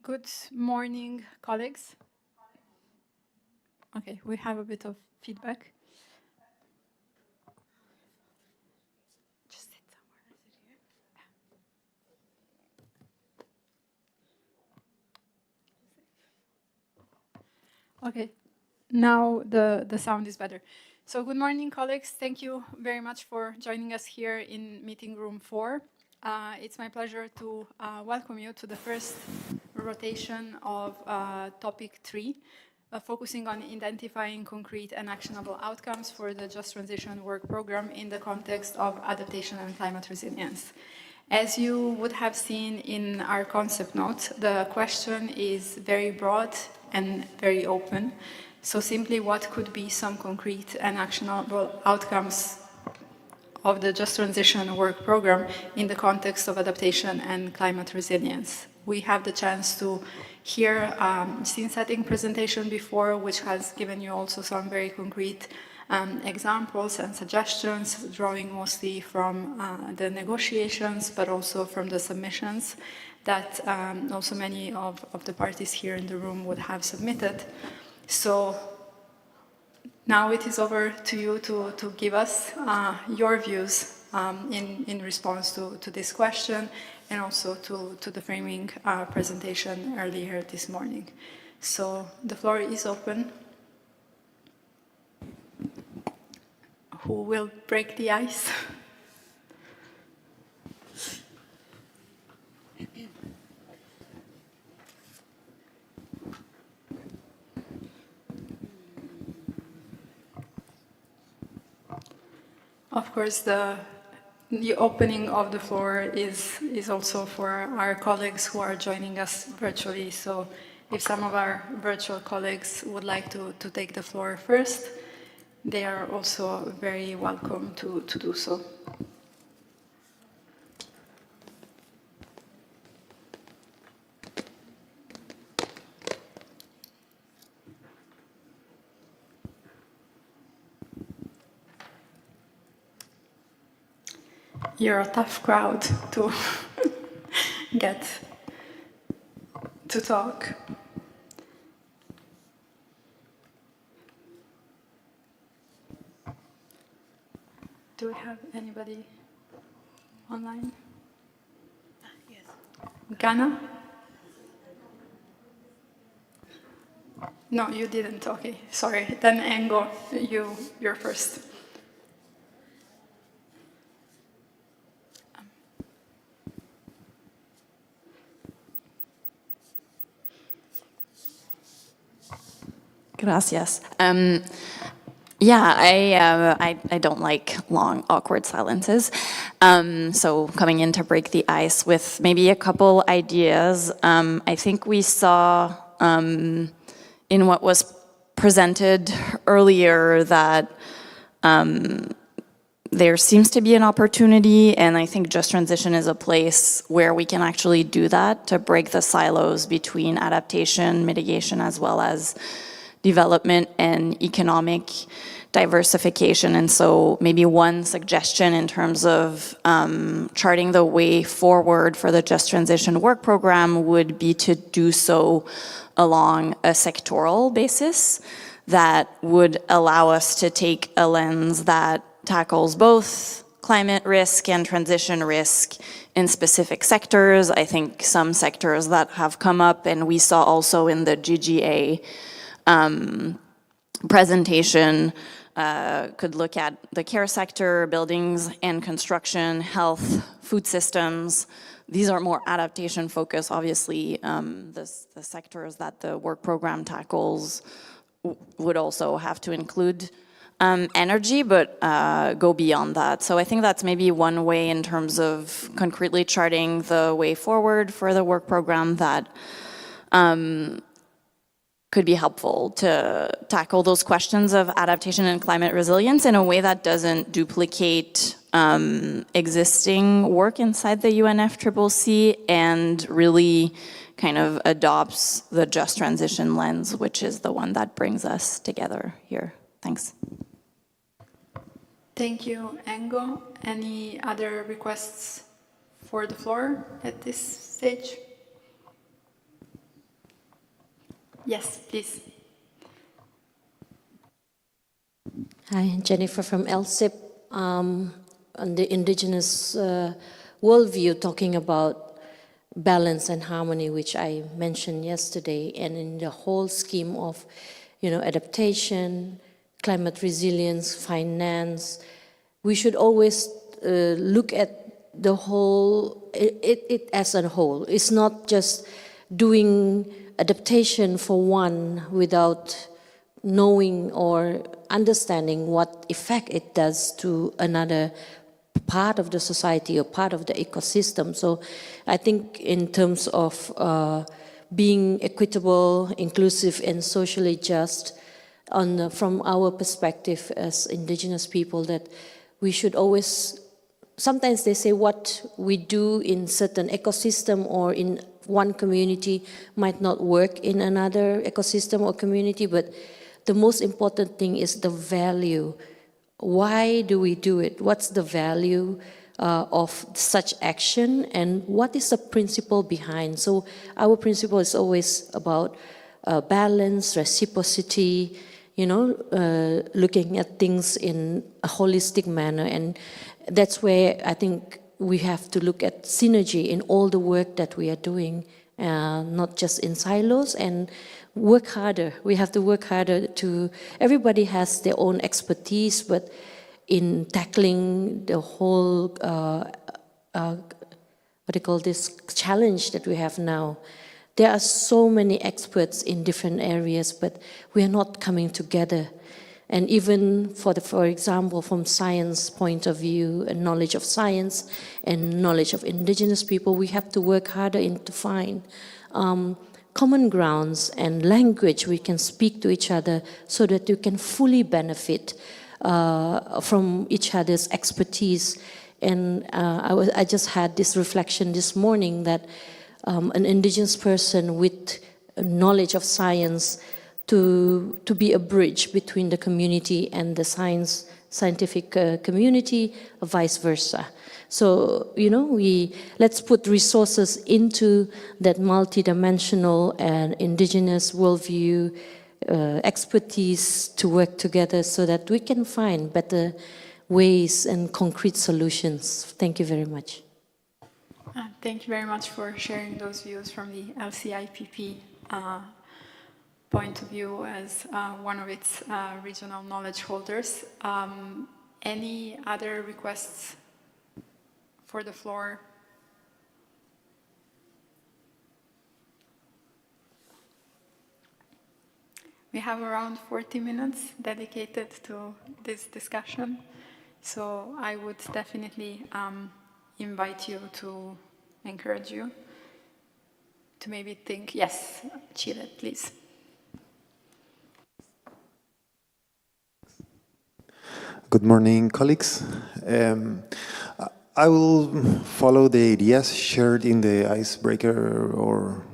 Good morning, colleagues. Okay, we have a bit of feedback. Just sit somewhere. Okay, now the sound is better. So good morning, colleagues. Thank you very much for joining us here in meeting room 4. It's my pleasure to welcome you to the first rotation of topic 3, focusing on identifying concrete and actionable outcomes for the Just Transition Work Programme in the context of adaptation and climate resilience. As you would have seen in our concept note, the question is very broad and very open. So simply, what could be some concrete and actionable outcomes of the Just Transition Work Programme in the context of adaptation and climate resilience? We have the chance to hear scene-setting presentation before, which has given you also some very concrete examples and suggestions, drawing mostly from the negotiations, but also from the submissions that also many of the parties here in the room would have submitted. So now it is over to you to give us your views in response to this question and also to the framing presentation earlier this morning. So the floor is open. Who will break the ice? Of course, the opening of the floor is also for our colleagues who are joining us virtually. So if some of our virtual colleagues would like to take the floor first, they are also very welcome to do so. You're a tough crowd to get to talk. Do we have anybody online? Yes. Ghana? No, you didn't. Okay, sorry. Then Engo, you're first. Gracias. I don't like long, awkward silences. So coming in to break the ice with maybe a couple ideas. I think we saw in what was presented earlier that there seems to be an opportunity, and I think Just Transition is a place where we can actually do that to break the silos between adaptation, mitigation, as well as development and economic diversification. And so maybe one suggestion in terms of charting the way forward for the Just Transition Work Programme would be to do so along a sectoral basis that would allow us to take a lens that tackles both climate risk and transition risk in specific sectors. I think some sectors that have come up, and we saw also in the GGA presentation, could look at the care sector, buildings and construction, health, food systems. These are more adaptation focused. Obviously, the sectors that the work program tackles would also have to include energy, but go beyond that. So I think that's maybe one way in terms of concretely charting the way forward for the work program that could be helpful to tackle those questions of adaptation and climate resilience in a way that doesn't duplicate existing work inside the UNFCCC and really kind of adopts the Just Transition lens, which is the one that brings us together here. Thanks. Thank you, Engo. Any other requests for the floor at this stage? Yes, please. Hi, Jennifer from LSIP. On the indigenous worldview, talking about balance and harmony, which I mentioned yesterday, and in the whole scheme of, adaptation, climate resilience, finance, we should always look at the whole, it as a whole. It's not just doing adaptation for one without knowing or understanding what effect it does to another part of the society or part of the ecosystem. So I think in terms of being equitable, inclusive, and socially just, from our perspective as indigenous people, that we should always, sometimes they say what we do in certain ecosystem or in one community might not work in another ecosystem or community, but the most important thing is the value. Why do we do it? What's the value of such action, and what is the principle behind? So our principle is always about balance, reciprocity, looking at things in a holistic manner. And that's where I think we have to look at synergy in all the work that we are doing, not just in silos, and work harder. We have to work harder everybody has their own expertise, but in tackling the whole, challenge that we have now, there are so many experts in different areas, but we are not coming together. And even for example, from science point of view, and knowledge of science and knowledge of indigenous people, we have to work harder to find common grounds and language we can speak to each other so that you can fully benefit from each other's expertise. And I just had this reflection this morning that an indigenous person with knowledge of science to be a bridge between the community and the scientific community, vice versa. So, let's put resources into that multidimensional and indigenous worldview, expertise to work together so that we can find better ways and concrete solutions. Thank you very much. Thank you very much for sharing those views from the LCIPP point of view as one of its regional knowledge holders. Any other requests for the floor? We have around 40 minutes dedicated to this discussion, so I would definitely invite you to encourage you to maybe think. Yes, Chile, please. Good morning, colleagues. I will follow the ideas shared in the icebreaker or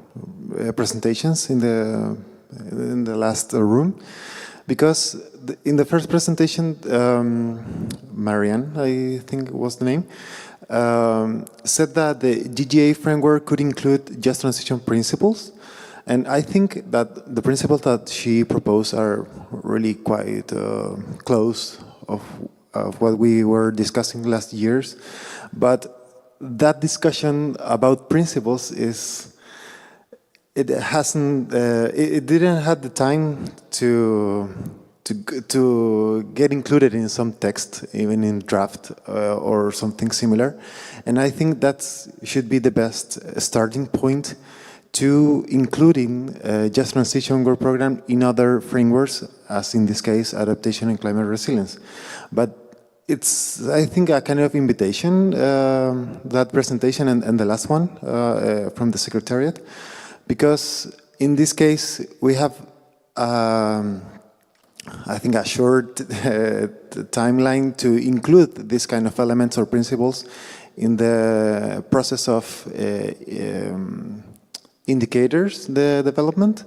presentations in the last room, because in the first presentation, Marianne, I think was the name, said that the GGA framework could include just transition principles. And I think that the principles that she proposed are really quite close of what we were discussing last years. But that discussion about principles it didn't have the time to get included in some text, even in draft or something similar. And I think that should be the best starting point to including Just Transition Work Program in other frameworks, as in this case, adaptation and climate resilience. But it's, I think, a kind of invitation, that presentation and the last one from the Secretariat, because in this case, we have, I think, a short timeline to include this kind of elements or principles in the process of indicators, the development,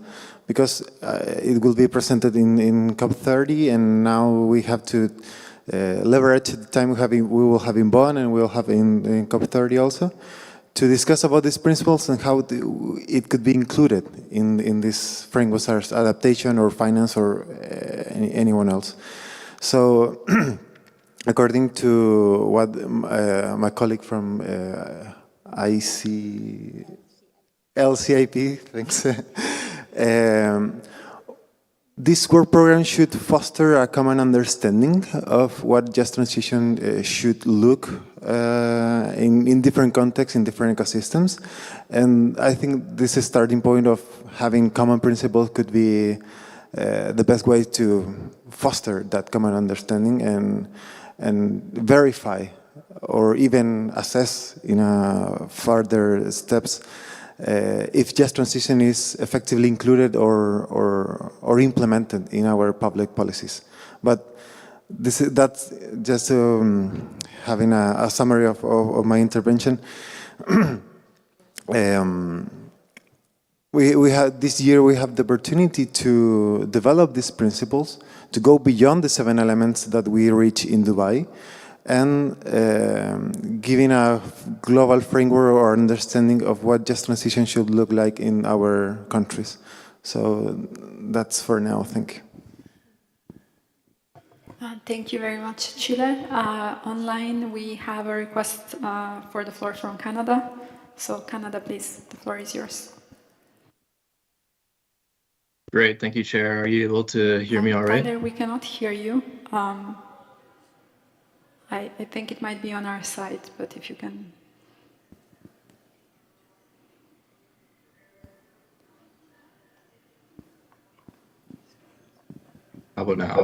because it will be presented in COP30, and now we have to leverage the time we will have in Bonn and we'll have in COP30 also, to discuss about these principles and how it could be included in this framework as adaptation or finance or anyone else. So according to what my colleague from LCIP thinks, this work program should foster a common understanding of what just transition should look in different contexts, in different ecosystems. And I think this is starting point of having common principles could be the best way to foster that common understanding and verify or even assess in further steps if just transition is effectively included or implemented in our public policies. But that's just having a summary of my intervention. We had this year we have the opportunity to develop these principles, to go beyond the 7 elements that we reach in Dubai, and giving a global framework or understanding of what just transition should look like in our countries. So that's for now. Thank you. Thank you very much, Chile. Online, we have a request for the floor from Canada. So Canada, please, the floor is yours. Great, thank you, Chair. Are you able to hear me all right? Tyler, we cannot hear you. I think it might be on our side, but if you can. How about now?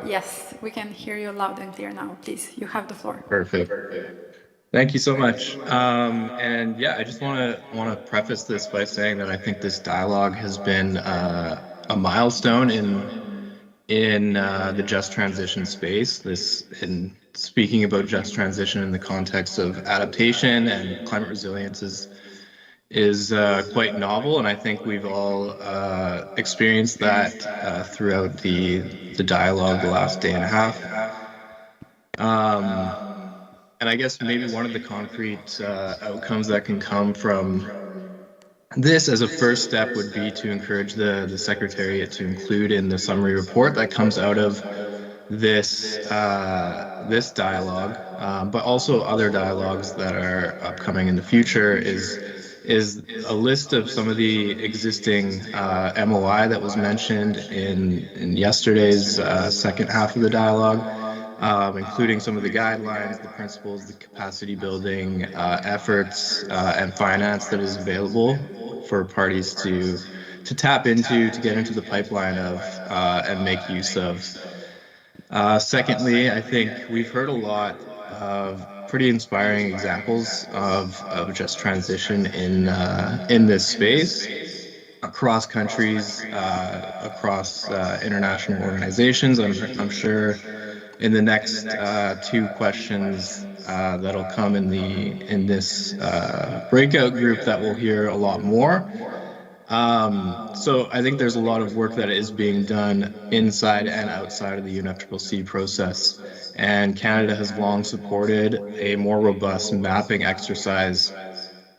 Yes, we can hear you loud and clear now. Please, you have the floor. Perfect. Thank you so much. And yeah, I just want to preface this by saying that I think this dialogue has been a milestone in the just transition space. In speaking about just transition in the context of adaptation and climate resilience is quite novel, and I think we've all experienced that throughout the dialogue the last day and a half. And I guess maybe one of the concrete outcomes that can come from this as a first step would be to encourage the Secretariat to include in the summary report that comes out of this this dialogue, but also other dialogues that are upcoming in the future is a list of some of the existing MOI that was mentioned in yesterday's second half of the dialogue, including some of the guidelines, the principles, the capacity building efforts and finance that is available for parties to tap into, to get into the pipeline of and make use of. Secondly, I think we've heard a lot of pretty inspiring examples of just transition in this space across countries, across international organizations. I'm sure in the next two questions that'll come in this breakout group that we'll hear a lot more. So I think there's a lot of work that is being done inside and outside of the UNFCCC process, and Canada has long supported a more robust mapping exercise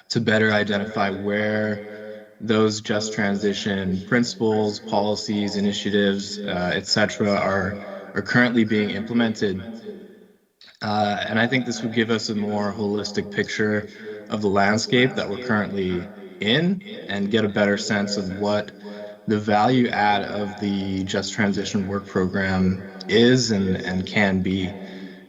to better identify where those just transition principles, policies, initiatives, etc., are currently being implemented. And I think this would give us a more holistic picture of the landscape that we're currently in and get a better sense of what the value add of the Just Transition Work Program is and can be.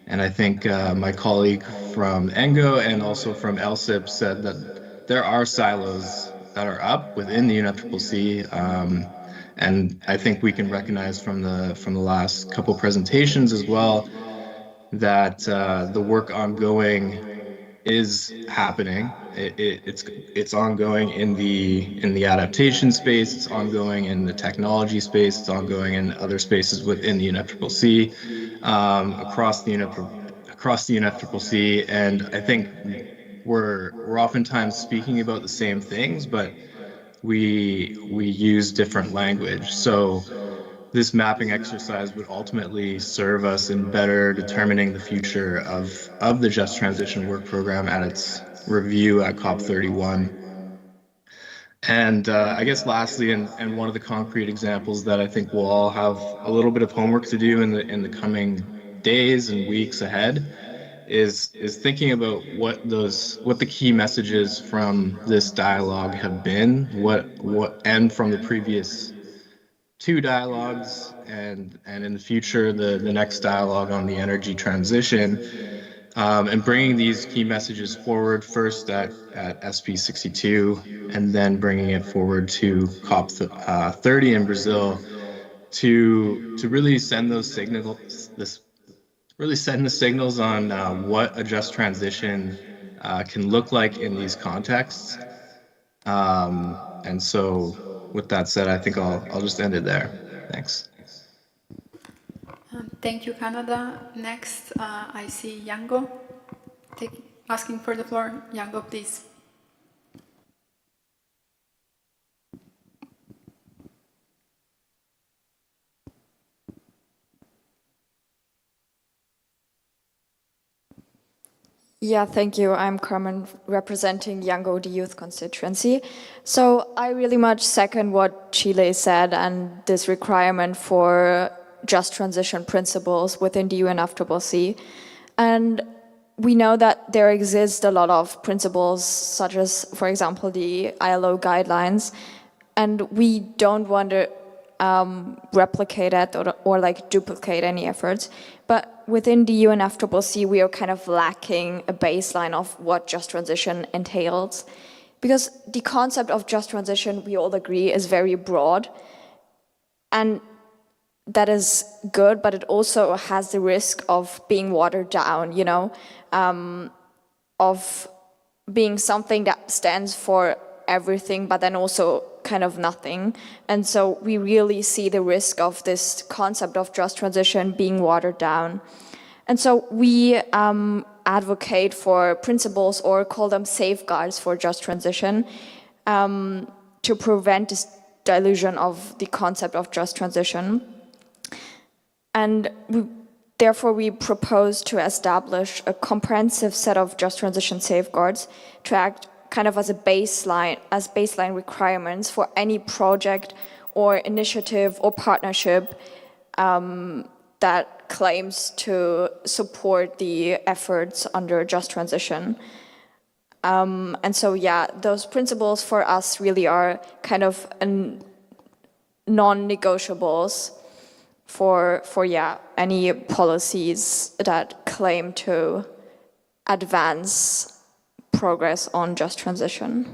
And I think my colleague from ENGO and also from LSIP said that there are silos that are up within the UNFCCC. And I think we can recognize from the last couple presentations as well that the work ongoing is happening. It's ongoing in the adaptation space. It's ongoing in the technology space. It's ongoing in other spaces within the UNFCCC, across the UNFCCC. And I think we're oftentimes speaking about the same things, but we use different language. So this mapping exercise would ultimately serve us in better determining the future of the Just Transition Work Program at its review at COP31. And I guess lastly, and one of the concrete examples that I think we'll all have a little bit of homework to do in the coming days and weeks ahead is thinking about what the key messages from this dialogue have been, and from the previous two dialogues, and in the future the next dialogue on the energy transition, and bringing these key messages forward first at SP 62, and then bringing it forward to COP 30 in Brazil to really send those signals. Really send the signals on what a just transition can look like in these contexts. And so, with that said, I think I'll just end it there. Thanks. Thank you, Canada. Next, I see Yango asking for the floor. Yango, please. Yeah, thank you. I'm Carmen, representing Yango, the youth constituency. So I really much second what Chile said and this requirement for just transition principles within the UNFCCC. And we know that there exist a lot of principles, such as, for example, the ILO guidelines, and we don't want to replicate it or like duplicate any efforts. But within the UNFCCC, we are kind of lacking a baseline of what just transition entails. Because the concept of just transition, we all agree, is very broad. And that is good, but it also has the risk of being watered down, you know, of being something that stands for everything, but then also kind of nothing. And so we really see the risk of this concept of just transition being watered down. And so we advocate for principles, or call them safeguards for just transition, to prevent this dilution of the concept of just transition. And therefore, we propose to establish a comprehensive set of just transition safeguards to act kind of as baseline requirements for any project or initiative or partnership that claims to support the efforts under just transition. And so, yeah, those principles for us really are kind of non-negotiables for any policies that claim to advance progress on just transition.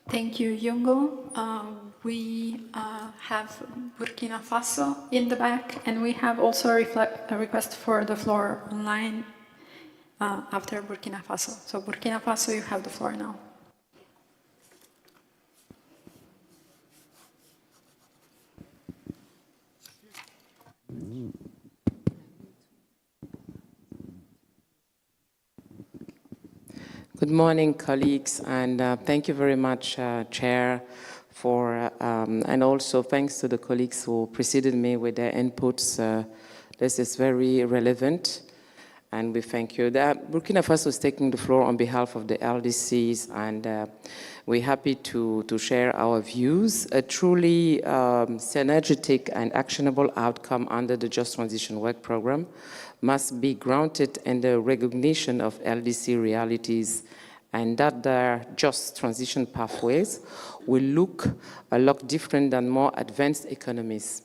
Thank you, Yungo. We have Burkina Faso in the back, and we have also a request for the floor online after Burkina Faso. So Burkina Faso, you have the floor now. Good morning, colleagues, and thank you very much, Chair, and also thanks to the colleagues who preceded me with their inputs. This is very relevant, and we thank you. Burkina Faso is taking the floor on behalf of the LDCs, and we're happy to share our views. A truly synergetic and actionable outcome under the Just Transition Work Program must be grounded in the recognition of LDC realities, and that their just transition pathways will look a lot different than more advanced economies.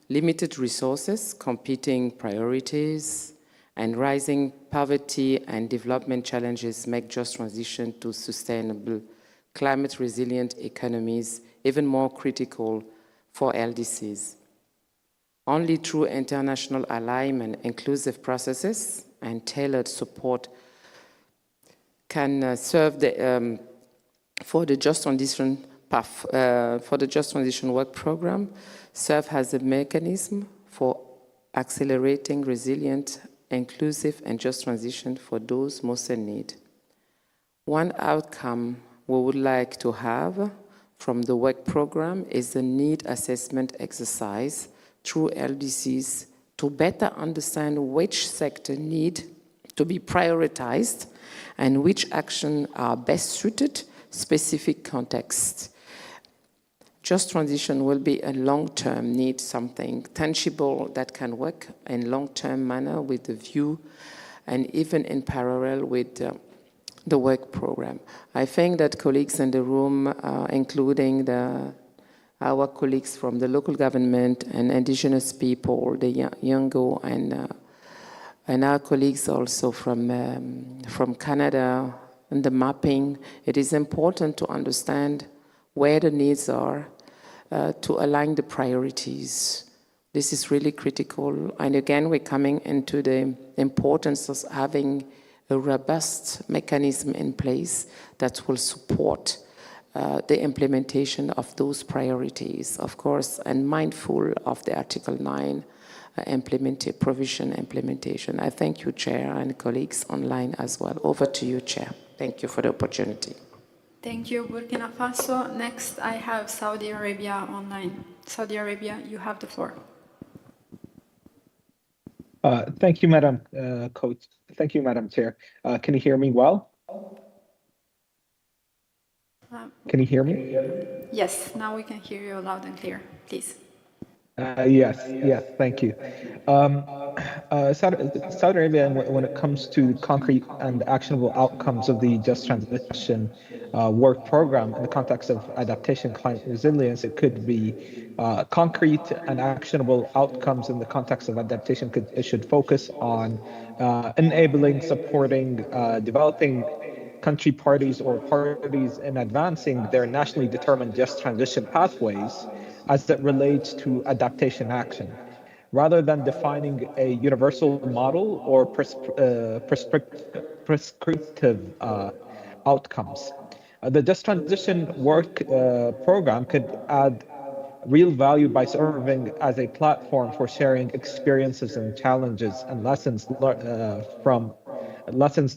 Limited resources, competing priorities, and rising poverty and development challenges make just transition to sustainable, climate-resilient economies even more critical for LDCs. Only through international alignment, inclusive processes, and tailored support can serve for the Just Transition Work Program, serve as a mechanism for accelerating resilient, inclusive, and just transition for those most in need. One outcome we would like to have from the work program is the need assessment exercise through LDCs to better understand which sector need to be prioritized and which action are best suited specific context. Just transition will be a long-term need, something tangible that can work in long-term manner with the view and even in parallel with the work program. I think that colleagues in the room, including our colleagues from the local government and indigenous people, the Yango, and our colleagues also from Canada, and the mapping, it is important to understand where the needs are to align the priorities. This is really critical. And again, we're coming into the importance of having a robust mechanism in place that will support the implementation of those priorities, of course, and mindful of the Article 9 provision implementation. I thank you, Chair, and colleagues online as well. Over to you, Chair. Thank you for the opportunity. Thank you, Burkina Faso. Next, I have Saudi Arabia online. Saudi Arabia, you have the floor. Thank you, Madam Coach. Thank you, Madam Chair. Can you hear me well? Can you hear me? Yes, now we can hear you loud and clear. Please. Yes, thank you. Saudi Arabia, when it comes to concrete and actionable outcomes of the Just Transition work program in the context of adaptation, climate resilience, it could be concrete and actionable outcomes in the context of adaptation. It should focus on enabling, supporting, developing country parties or parties in advancing their nationally determined just transition pathways as it relates to adaptation action, rather than defining a universal model or prescriptive outcomes. The Just Transition work program could add real value by serving as a platform for sharing experiences and challenges and lessons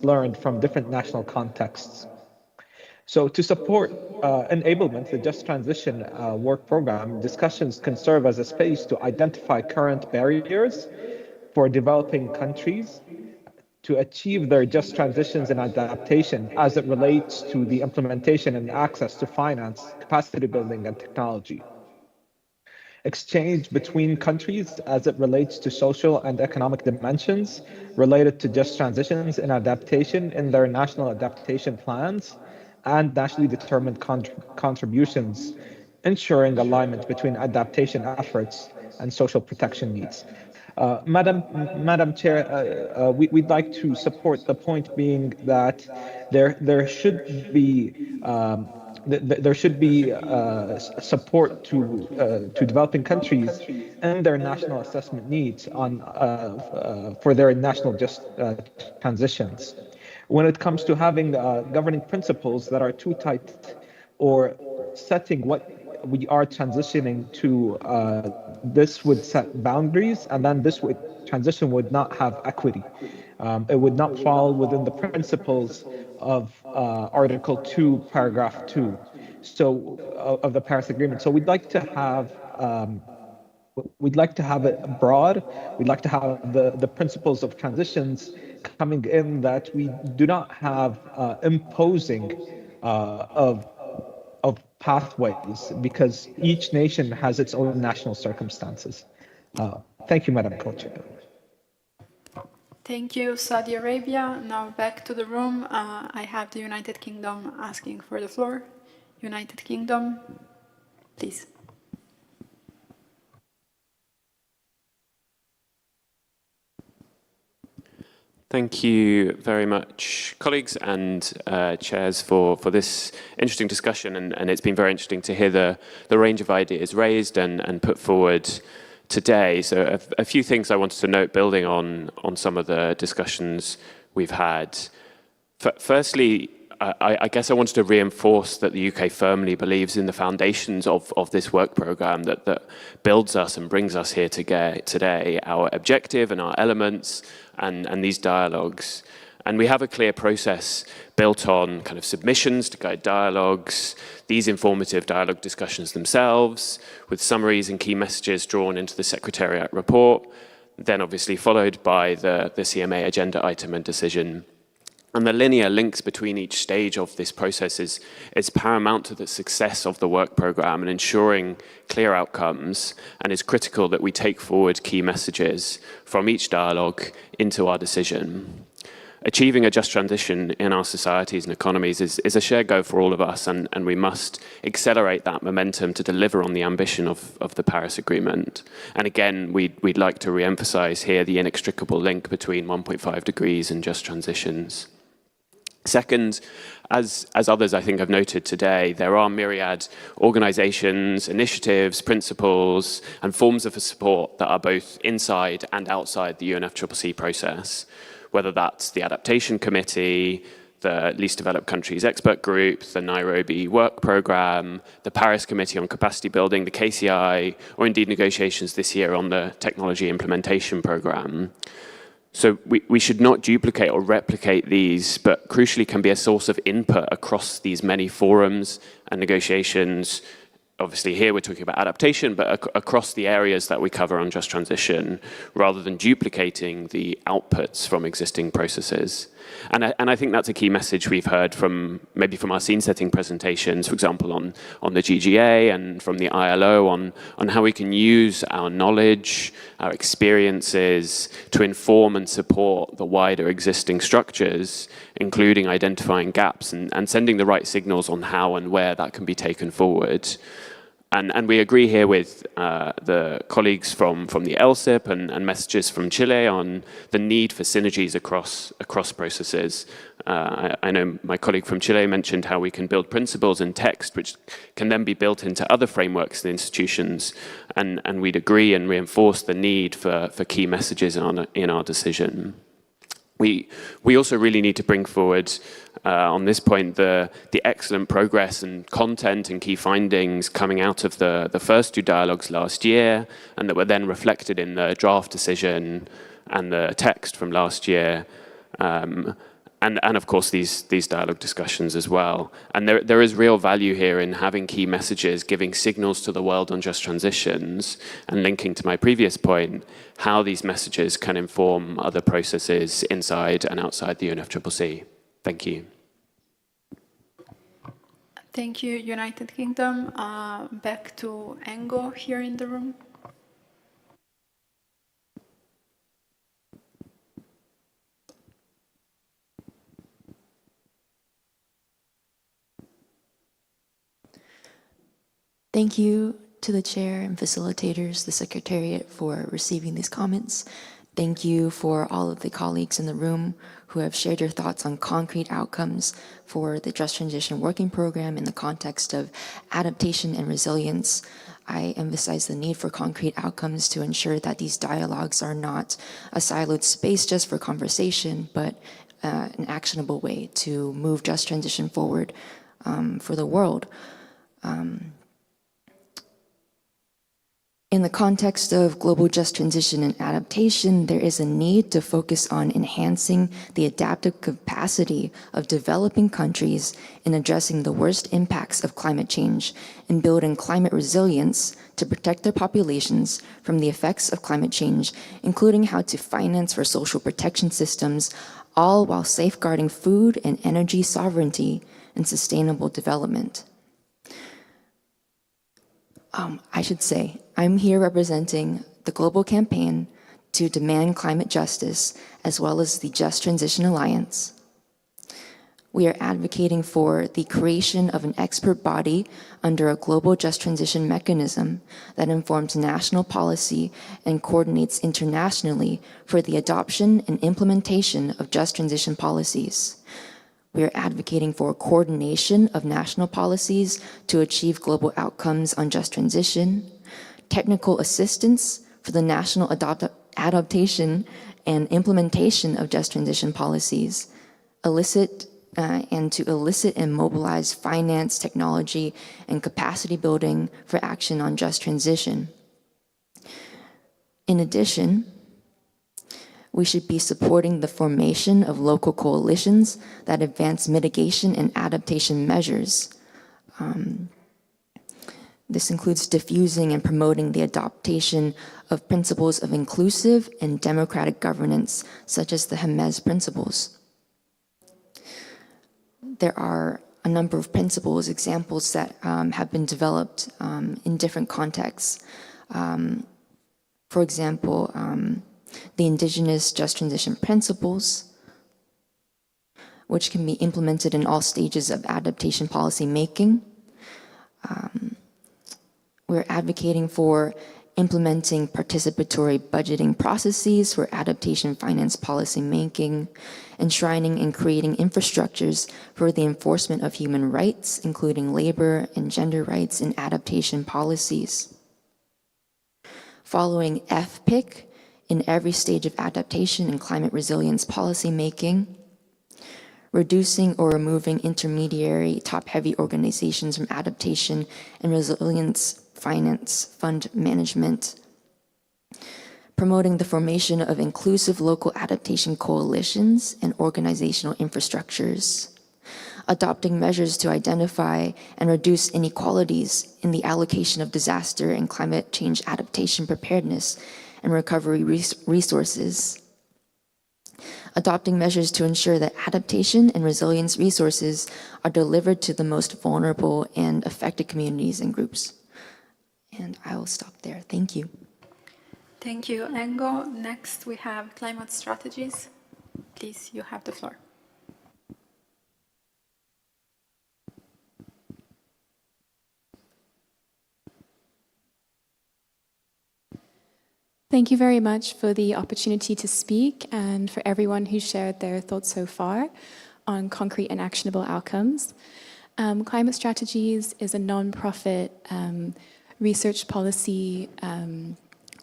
learned from different national contexts. So to support enablement, the Just Transition work program discussions can serve as a space to identify current barriers for developing countries to achieve their just transitions and adaptation as it relates to the implementation and access to finance, capacity building, and technology. Exchange between countries as it relates to social and economic dimensions related to just transitions and adaptation in their national adaptation plans and nationally determined contributions, ensuring alignment between adaptation efforts and social protection needs. Madam Chair, we'd like to support the point being that there should be support to developing countries and their national assessment needs for their national just transitions. When it comes to having governing principles that are too tight or setting what we are transitioning to, this would set boundaries, and then transition would not have equity. It would not fall within the principles of Article 2, Paragraph 2, of the Paris Agreement. So we'd like to have it broad. We'd like to have the principles of transitions coming in that we do not have imposing of pathways, because each nation has its own national circumstances. Thank you, Madam Co-Chair. Thank you, Saudi Arabia. Now back to the room. I have the United Kingdom asking for the floor. United Kingdom, please. Thank you very much, colleagues and chairs, for this interesting discussion. And it's been very interesting to hear the range of ideas raised and put forward today. So a few things I wanted to note, building on some of the discussions we've had. Firstly, I guess I wanted to reinforce that the UK firmly believes in the foundations of this work programme that builds us and brings us here today, our objective and our elements and these dialogues. And we have a clear process built on kind of submissions to guide dialogues, these informative dialogue discussions themselves, with summaries and key messages drawn into the Secretariat report, then obviously followed by the CMA agenda item and decision. And the linear links between each stage of this process is paramount to the success of the work programme and ensuring clear outcomes, and is critical that we take forward key messages from each dialogue into our decision. Achieving a just transition in our societies and economies is a shared goal for all of us, and we must accelerate that momentum to deliver on the ambition of the Paris Agreement. And again, we'd like to re-emphasise here the inextricable link between 1.5 degrees and just transitions. Second, as others I think have noted today, there are myriad organisations, initiatives, principles and forms of support that are both inside and outside the UNFCCC process, whether that's the Adaptation Committee, the Least Developed Countries Expert Group, the Nairobi Work Programme, the Paris Committee on Capacity Building, the KCI, or indeed negotiations this year on the Technology Implementation Programme. So we should not duplicate or replicate these, but crucially can be a source of input across these many forums and negotiations. Obviously here we're talking about adaptation, but across the areas that we cover on just transition, rather than duplicating the outputs from existing processes. And I think that's a key message we've heard from maybe from our scene setting presentations, for example, on the GGA and from the ILO on how we can use our knowledge, our experiences to inform and support the wider existing structures, including identifying gaps and sending the right signals on how and where that can be taken forward. And we agree here with the colleagues from the LSIP and messages from Chile on the need for synergies across processes. I know my colleague from Chile mentioned how we can build principles in text which can then be built into other frameworks and institutions, and we'd agree and reinforce the need for key messages in our decision. We also really need to bring forward on this point the excellent progress and content and key findings coming out of the first two dialogues last year, and that were then reflected in the draft decision and the text from last year. And of course these dialogue discussions as well. And there is real value here in having key messages, giving signals to the world on just transitions, and linking to my previous point, how these messages can inform other processes inside and outside the UNFCCC. Thank you. Thank you, United Kingdom. Back to Engo here in the room. Thank you to the chair and facilitators, the Secretariat, for receiving these comments. Thank you for all of the colleagues in the room who have shared your thoughts on concrete outcomes for the Just Transition Working Program in the context of adaptation and resilience. I emphasize the need for concrete outcomes to ensure that these dialogues are not a siloed space just for conversation, but an actionable way to move Just Transition forward for the world. In the context of global just transition and adaptation, there is a need to focus on enhancing the adaptive capacity of developing countries in addressing the worst impacts of climate change and building climate resilience to protect their populations from the effects of climate change, including how to finance for social protection systems, all while safeguarding food and energy sovereignty and sustainable development. I should say, I'm here representing the global campaign to demand climate justice, as well as the Just Transition Alliance. We are advocating for the creation of an expert body under a global just transition mechanism that informs national policy and coordinates internationally for the adoption and implementation of just transition policies. We are advocating for coordination of national policies to achieve global outcomes on just transition, technical assistance for the national adaptation and implementation of just transition policies, elicit and mobilize finance, technology, and capacity building for action on just transition. In addition, We should be supporting the formation of local coalitions that advance mitigation and adaptation measures. This includes diffusing and promoting the adaptation of principles of inclusive and democratic governance, such as the Hermes principles. There are a number of principles, examples that have been developed in different contexts. For example, the indigenous just transition principles, which can be implemented in all stages of adaptation policy making. We're advocating for implementing participatory budgeting processes for adaptation finance policy making, enshrining and creating infrastructures for the enforcement of human rights, including labor and gender rights in adaptation policies. Following FPIC in every stage of adaptation and climate resilience policy making, reducing or removing intermediary top-heavy organizations from adaptation and resilience finance fund management, promoting the formation of inclusive local adaptation coalitions and organizational infrastructures, adopting measures to identify and reduce inequalities in the allocation of disaster and climate change adaptation preparedness and recovery resources, adopting measures to ensure that adaptation and resilience resources are delivered to the most vulnerable and affected communities and groups. And I will stop there. Thank you. Thank you, Engo. Next, we have climate strategies. Please, you have the floor. Thank you very much for the opportunity to speak and for everyone who shared their thoughts so far on concrete and actionable outcomes. Climate Strategies is a non-profit research policy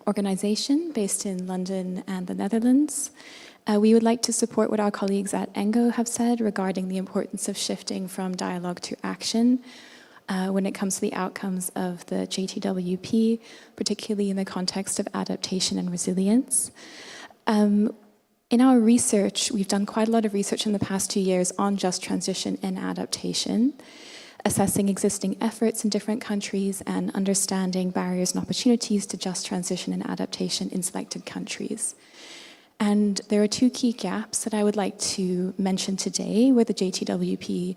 organization based in London and the Netherlands. We would like to support what our colleagues at ENGO have said regarding the importance of shifting from dialogue to action when it comes to the outcomes of the JTWP, particularly in the context of adaptation and resilience. In our research, we've done quite a lot of research in the past 2 years on just transition and adaptation, assessing existing efforts in different countries and understanding barriers and opportunities to just transition and adaptation in selected countries. And there are 2 key gaps that I would like to mention today where the JTWP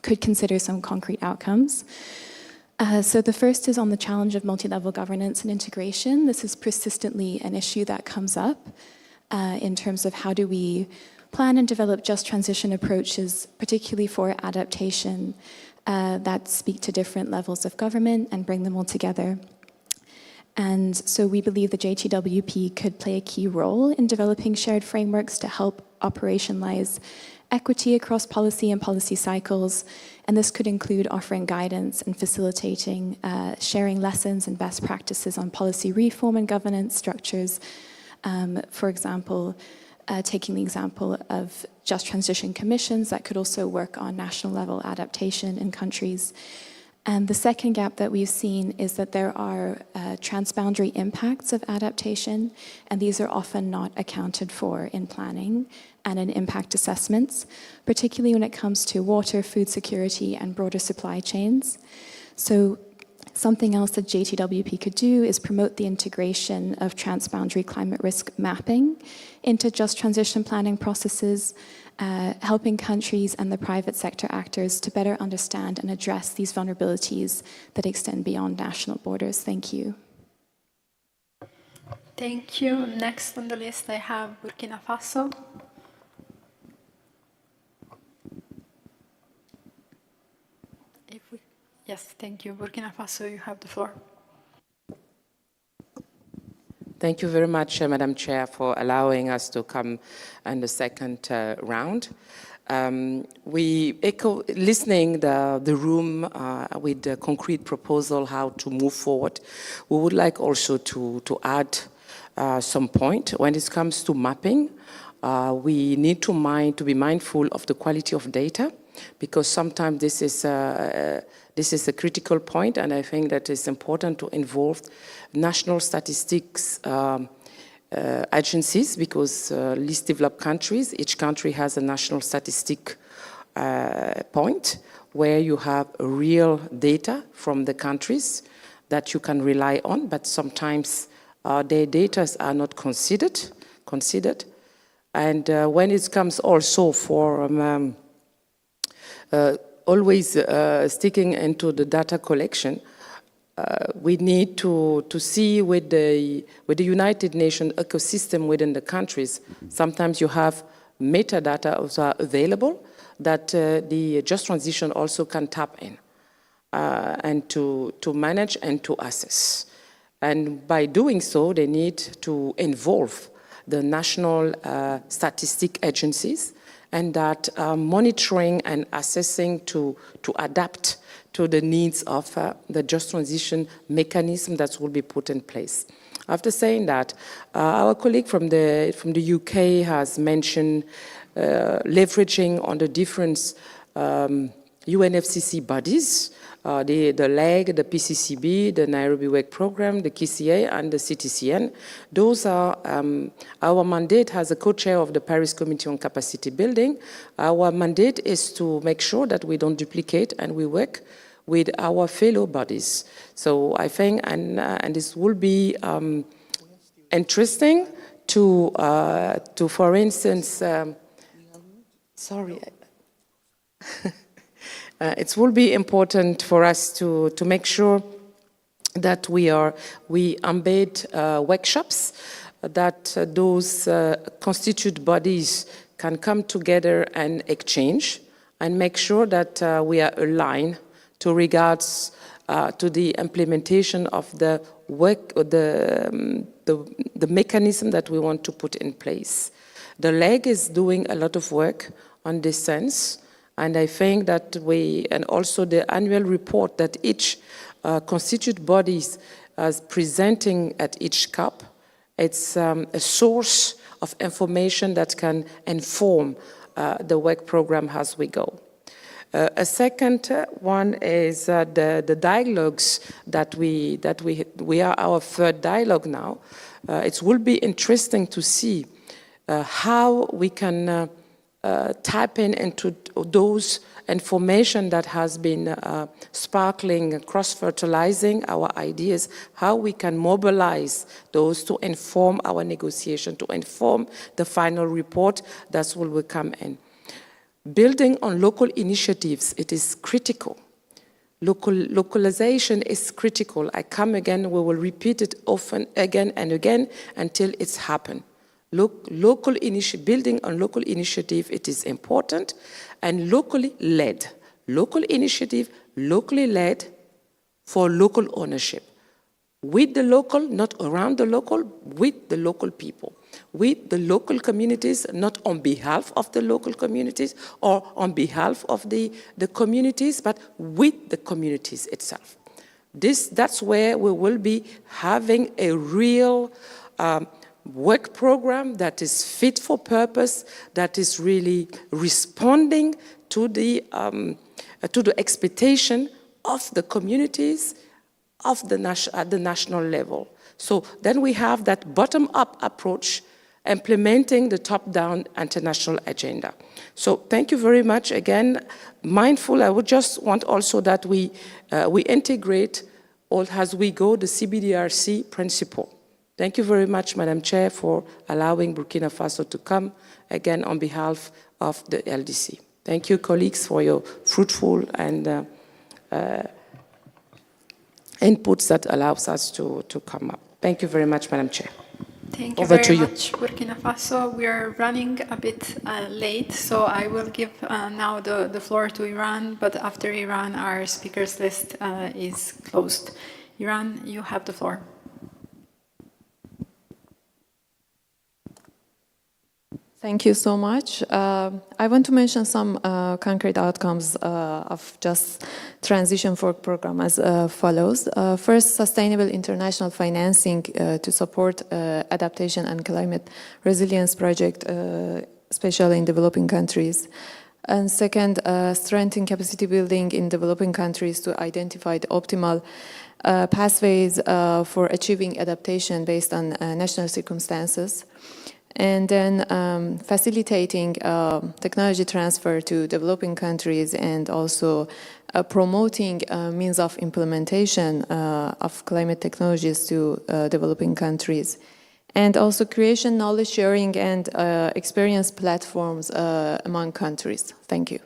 could consider some concrete outcomes. So the first is on the challenge of multi-level governance and integration. This is persistently an issue that comes up in terms of how do we plan and develop just transition approaches, particularly for adaptation, that speak to different levels of government and bring them all together. And so we believe the JTWP could play a key role in developing shared frameworks to help operationalize equity across policy and policy cycles. And this could include offering guidance and facilitating sharing lessons and best practices on policy reform and governance structures. For example, taking the example of just transition commissions that could also work on national level adaptation in countries. And the second gap that we've seen is that there are transboundary impacts of adaptation, and these are often not accounted for in planning and in impact assessments, particularly when it comes to water, food security, and broader supply chains. So something else that JTWP could do is promote the integration of transboundary climate risk mapping into just transition planning processes, helping countries and the private sector actors to better understand and address these vulnerabilities that extend beyond national borders. Thank you. Thank you. Next on the list, I have Burkina Faso. Yes, thank you. Burkina Faso, you have the floor. Thank you very much, Madam Chair, for allowing us to come in the second round. We echo, listening the room with the concrete proposal how to move forward. We would like also to add some point. When it comes to mapping, we need to be mindful of the quality of data, because sometimes this is a critical point, and I think that it's important to involve national statistics agencies, because least developed countries, each country has a national statistic point where you have real data from the countries that you can rely on, but sometimes their data are not considered. And when it comes also for always sticking into the data collection, we need to see with the United Nations ecosystem within the countries. Sometimes you have metadata also available that the Just Transition also can tap in and to manage and to assess. And by doing so, they need to involve the national statistic agencies, and that monitoring and assessing to adapt to the needs of the Just Transition mechanism that will be put in place. After saying that, our colleague from the UK has mentioned leveraging on the different UNFCCC bodies, the LEG, the PCCB, the Nairobi Work Program, the KCA, and the CTCN. Those are our mandate as a co-chair of the Paris Committee on Capacity Building. Our mandate is to make sure that we don't duplicate and we work with our fellow bodies. So I think, and this will be interesting to for instance, sorry. It will be important for us to make sure that we embed workshops, that those constituent bodies can come together and exchange, and make sure that we are aligned to regards to the implementation of the work, the mechanism that we want to put in place. The LEG is doing a lot of work on this sense. And I think that and also the annual report that each constituent bodies is presenting at each CAP, it's a source of information that can inform the work program as we go. A second one is the dialogues that we are our third dialogue now. It will be interesting to see how we can tap into those information that has been sparkling, cross-fertilizing our ideas, how we can mobilize those to inform our negotiation, to inform the final report that will come in. Building on local initiatives, it is critical. Localization is critical. I come again, we will repeat it often again and again until it's happened. Building on local initiative, it is important, and locally led. Local initiative, locally led for local ownership. With the local, not around the local, with the local people. With the local communities, not on behalf of the local communities or on behalf of the communities, but with the communities itself. That's where we will be having a real work program that is fit for purpose, that is really responding to the expectation of the communities at the national level. So then we have that bottom-up approach implementing the top-down international agenda. So thank you very much. Again, mindful, I would just want also that we integrate all as we go the CBDRC principle. Thank you very much, Madam Chair, for allowing Burkina Faso to come, again, on behalf of the LDC. Thank you, colleagues, for your fruitful and inputs that allows us to come up. Thank you very much, Madam Chair. Thank you very much, Burkina Faso. We are running a bit late, so I will give now the floor to Iran, but after Iran, our speakers list is closed. Iran, you have the floor. Thank you so much. I want to mention some concrete outcomes of Just Transition Work Program as follows. First, sustainable international financing to support adaptation and climate resilience project, especially in developing countries. And second, strengthen capacity building in developing countries to identify the optimal pathways for achieving adaptation based on national circumstances, and then facilitating technology transfer to developing countries, and also promoting means of implementation of climate technologies to developing countries, and also creation, knowledge sharing, and experience platforms among countries. Thank you.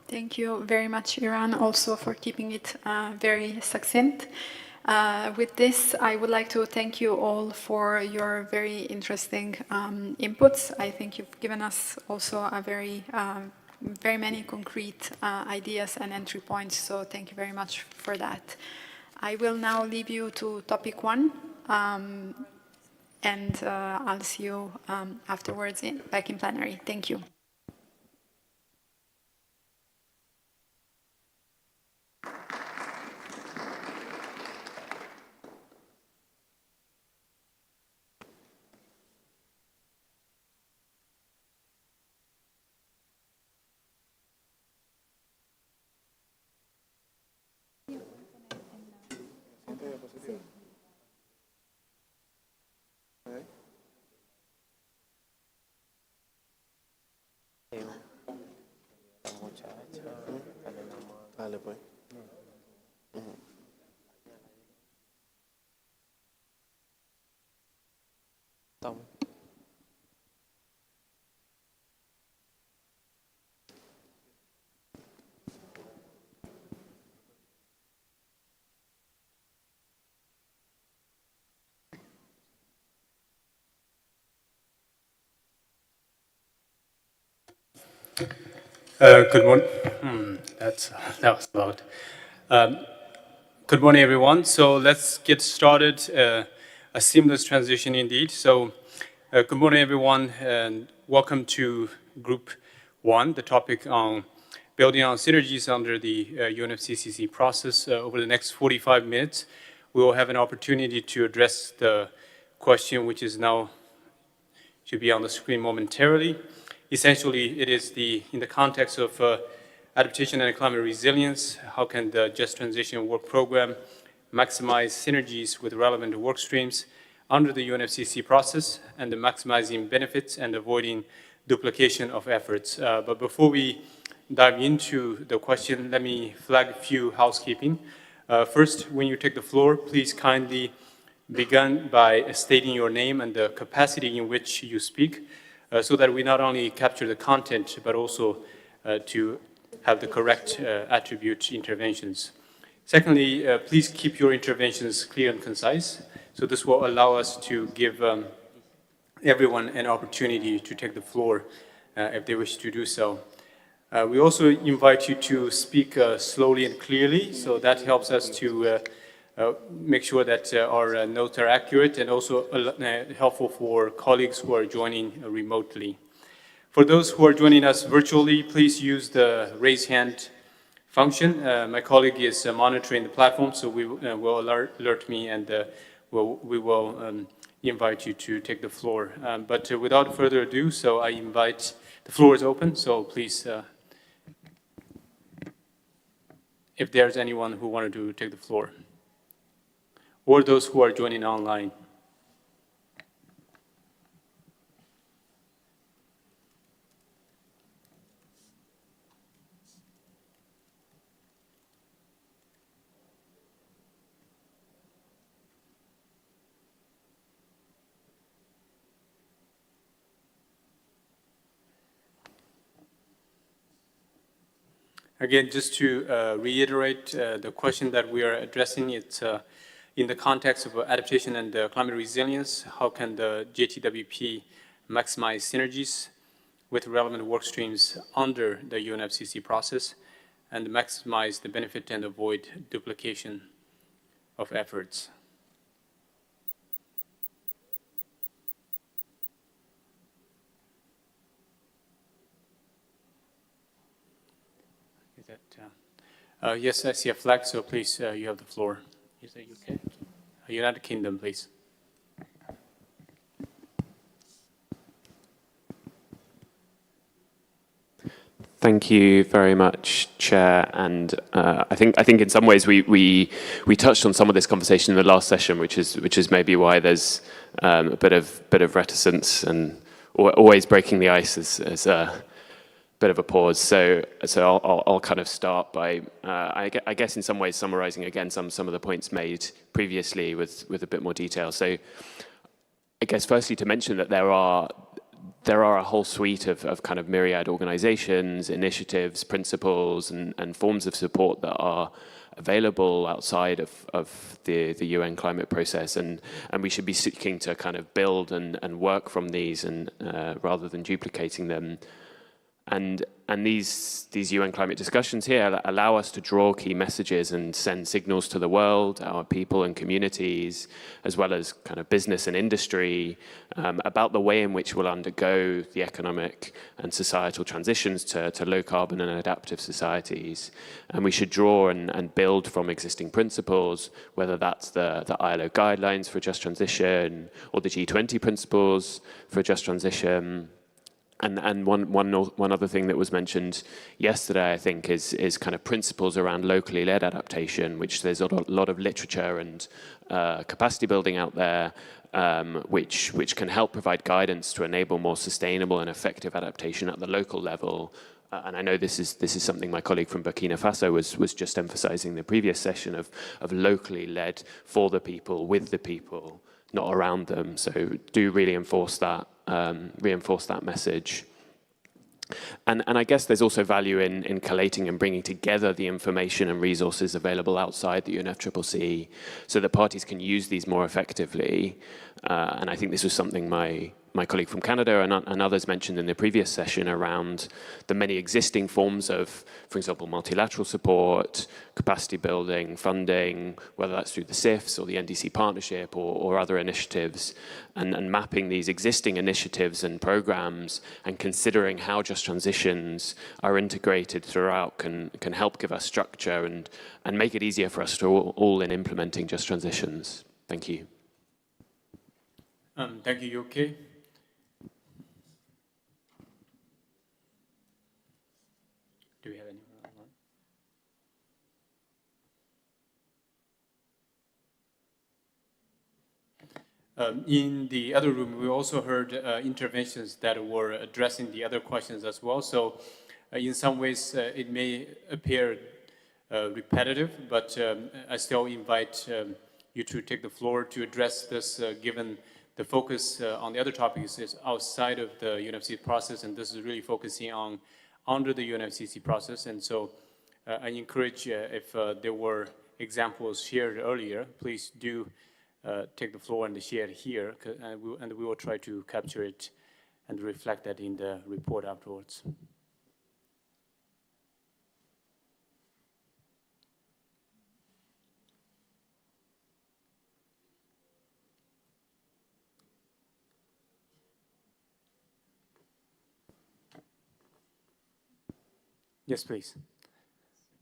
Thank you very much, Iran, also for keeping it very succinct. With this, I would like to thank you all for your very interesting inputs. I think you've given us also a very many concrete ideas and entry points, so thank you very much for that. I will now leave you to topic 1, and I'll see you afterwards back in plenary. Thank you. Dale, pues. Toma. Good morning. That was loud. Good morning, everyone. So let's get started. A seamless transition indeed. So good morning, everyone, and welcome to Group 1, the topic on building on synergies under the UNFCCC process. Over the next 45 minutes, we will have an opportunity to address the question which is now should be on the screen momentarily. Essentially, it is in the context of adaptation and climate resilience, how can the Just Transition Work Program maximize synergies with relevant work streams under the UNFCCC process, and the maximizing benefits and avoiding duplication of efforts. But before we dive into the question, let me flag a few housekeeping. First, when you take the floor, please kindly begin by stating your name and the capacity in which you speak, so that we not only capture the content, but also to have the correct attribute interventions. Secondly, please keep your interventions clear and concise. So this will allow us to give everyone an opportunity to take the floor if they wish to do so. We also invite you to speak slowly and clearly, so that helps us to make sure that our notes are accurate, and also helpful for colleagues who are joining remotely. For those who are joining us virtually, please use the raise hand function. My colleague is monitoring the platform, so we will alert me, and we will invite you to take the floor. But without further ado, so I invite, the floor is open, so please, if there's anyone who wanted to take the floor, or those who are joining online. Again, just to reiterate the question that we are addressing, it's in the context of adaptation and climate resilience, how can the JTWP maximize synergies with relevant work streams under the UNFCCC process, and maximize the benefit and avoid duplication of efforts? Is that, yes, I see a flag, so please, you have the floor. Is that UK? United Kingdom, please. Thank you very much, Chair. And I think in some ways we touched on some of this conversation in the last session, which is maybe why there's a bit of reticence and always breaking the ice is a bit of a pause. So I'll kind of start by I guess in some ways summarising again some of the points made previously with a bit more detail. So I guess firstly to mention that there are a whole suite of kind of myriad organizations, initiatives, principles, and forms of support that are available outside of the UN climate process, and we should be seeking to kind of build and work from these, and rather than duplicating them. And these UN climate discussions here allow us to draw key messages and send signals to the world, our people and communities, as well as kind of business and industry, about the way in which we'll undergo the economic and societal transitions to low carbon and adaptive societies. And we should draw and build from existing principles, whether that's the ILO guidelines for just transition or the G20 principles for just transition. And one other thing that was mentioned yesterday, I think, is kind of principles around locally led adaptation, which there's a lot of literature and capacity building out there, which can help provide guidance to enable more sustainable and effective adaptation at the local level. And I know this is something my colleague from Burkina Faso was just emphasizing in the previous session of locally led for the people, with the people, not around them. So do really reinforce that message. And I guess there's also value in collating and bringing together the information and resources available outside the UNFCCC so that parties can use these more effectively. And I think this was something my colleague from Canada and others mentioned in the previous session around the many existing forms of, for example, multilateral support, capacity building, funding, whether that's through the CIFs or the NDC partnership or other initiatives, and mapping these existing initiatives and programs and considering how just transitions are integrated throughout can help give us structure and make it easier for us to all in implementing just transitions. Thank you. Thank you, Yuki. Do we have anyone online? In the other room, we also heard interventions that were addressing the other questions as well. So in some ways, it may appear repetitive, but I still invite you to take the floor to address this, given the focus on the other topics is outside of the UNFCCC process, and this is really focusing on under the UNFCCC process. And so I encourage if there were examples shared earlier, please do take the floor and share it here, and we will try to capture it and reflect that in the report afterwards. Yes, please.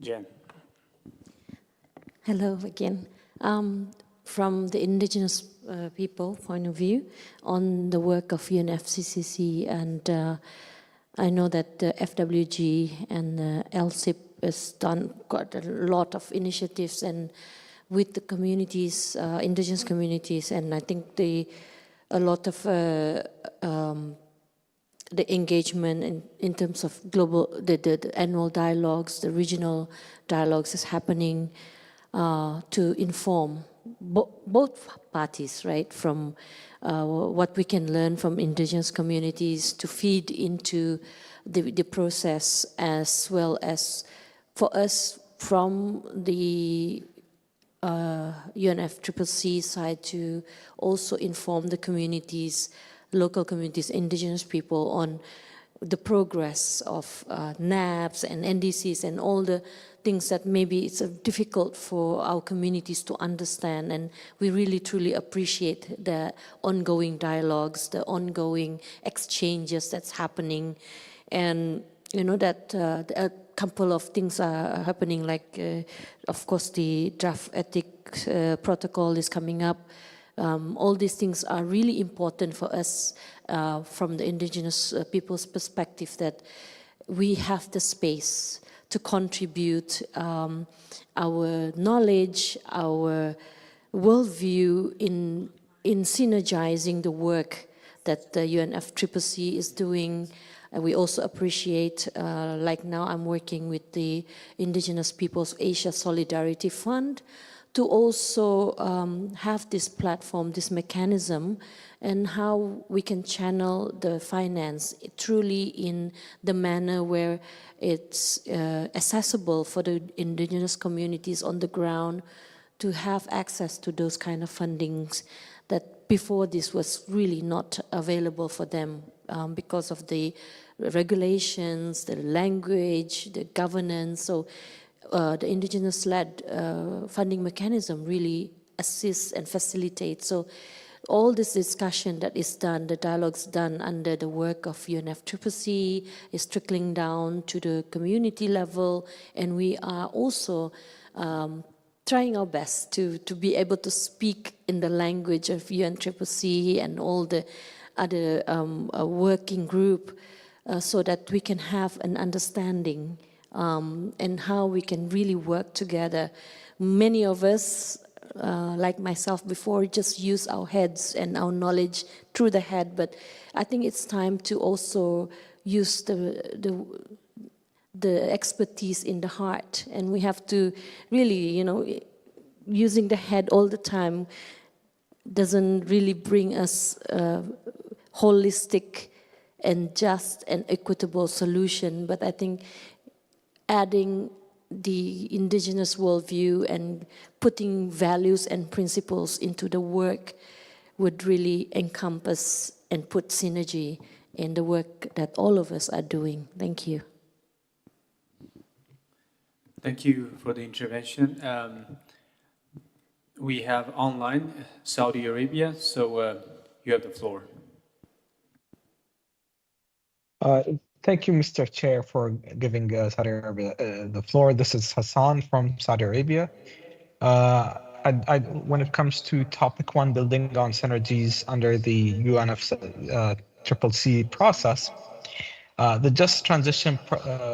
Jen. Hello again. From the indigenous people point of view on the work of UNFCCC, and I know that the FWG and the LSIP has done quite a lot of initiatives and with the communities, indigenous communities, and I think a lot of the engagement in terms of global, the annual dialogues, the regional dialogues is happening to inform both parties, right? From what we can learn from indigenous communities to feed into the process, as well as for us from the UNFCCC side to also inform the communities, local communities, indigenous people on the progress of NAPs and NDCs and all the things that maybe it's difficult for our communities to understand. And we really truly appreciate the ongoing dialogues, the ongoing exchanges that's happening. And you know that a couple of things are happening, like of course the draft ethics protocol is coming up. All these things are really important for us from the indigenous people's perspective, that we have the space to contribute our knowledge, our worldview in synergizing the work that the UNFCCC is doing. We also appreciate, like now I'm working with the Indigenous Peoples Asia Solidarity Fund, to also have this platform, this mechanism, and how we can channel the finance truly in the manner where it's accessible for the indigenous communities on the ground to have access to those kind of fundings that before this was really not available for them because of the regulations, the language, the governance. So the indigenous-led funding mechanism really assists and facilitates. So all this discussion that is done, the dialogues done under the work of UNFCCC is trickling down to the community level, and we are also trying our best to be able to speak in the language of UNFCCC and all the other working group so that we can have an understanding and how we can really work together. Many of us, like myself before, just use our heads and our knowledge through the head, but I think it's time to also use the expertise in the heart, and we have to really, using the head all the time doesn't really bring us holistic and just and equitable solution, but I think adding the indigenous worldview and putting values and principles into the work would really encompass and put synergy in the work that all of us are doing. Thank you. Thank you for the intervention. We have online Saudi Arabia, so you have the floor. Thank you, Mr. Chair, for giving Saudi Arabia the floor. This is Hassan from Saudi Arabia. When it comes to topic 1, building on synergies under the UNFCCC process, the Just Transition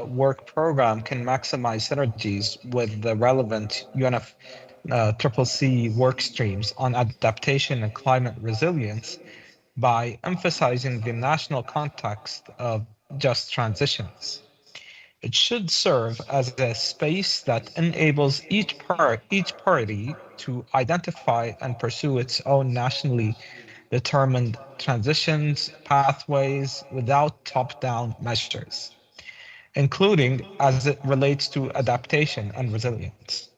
Work Program can maximize synergies with the relevant UNFCCC work streams on adaptation and climate resilience by emphasizing the national context of just transitions. It should serve as a space that enables each party to identify and pursue its own nationally determined transitions pathways without top-down measures, including as it relates to adaptation and resilience.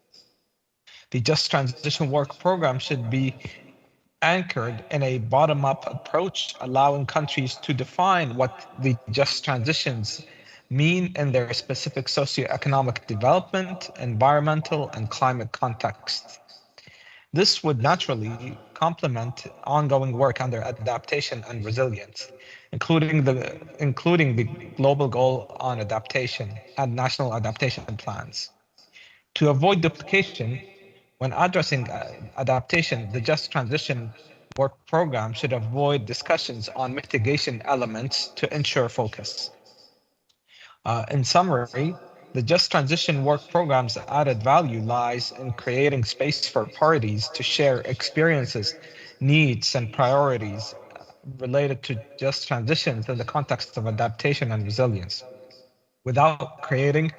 The Just Transition Work Program should be anchored in a bottom-up approach, allowing countries to define what the just transitions mean in their specific socioeconomic development, environmental, and climate contexts. This would naturally complement ongoing work under adaptation and resilience, including the global goal on adaptation and national adaptation plans. To avoid duplication, when addressing adaptation, the Just Transition Work Program should avoid discussions on mitigation elements to ensure focus. In summary, the Just Transition Work Program's added value lies in creating space for parties to share experiences, needs, and priorities related to just transitions in the context of adaptation and resilience, without creating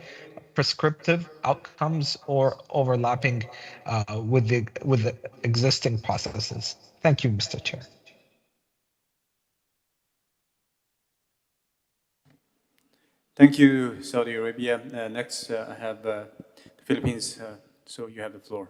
prescriptive outcomes or overlapping with the existing processes. Thank you, Mr. Chair. Thank you, Saudi Arabia. Next, I have the Philippines, so you have the floor.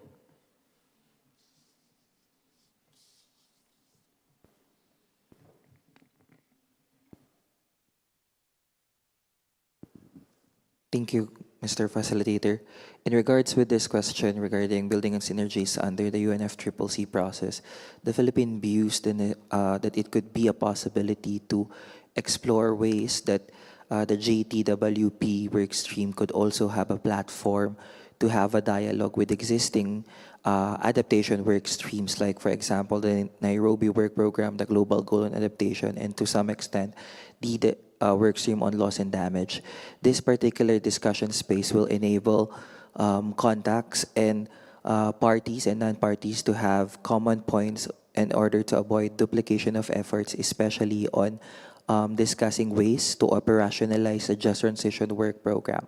Thank you, Mr. Facilitator. In regards with this question regarding building on synergies under the UNFCCC process, the Philippines views that it could be a possibility to explore ways that the JTWP workstream could also have a platform to have a dialogue with existing adaptation work streams, like, for example, the Nairobi Work Program, the Global Goal on Adaptation, and to some extent, the workstream on loss and damage. This particular discussion space will enable contacts and parties and non-parties to have common points in order to avoid duplication of efforts, especially on discussing ways to operationalize a just transition work program.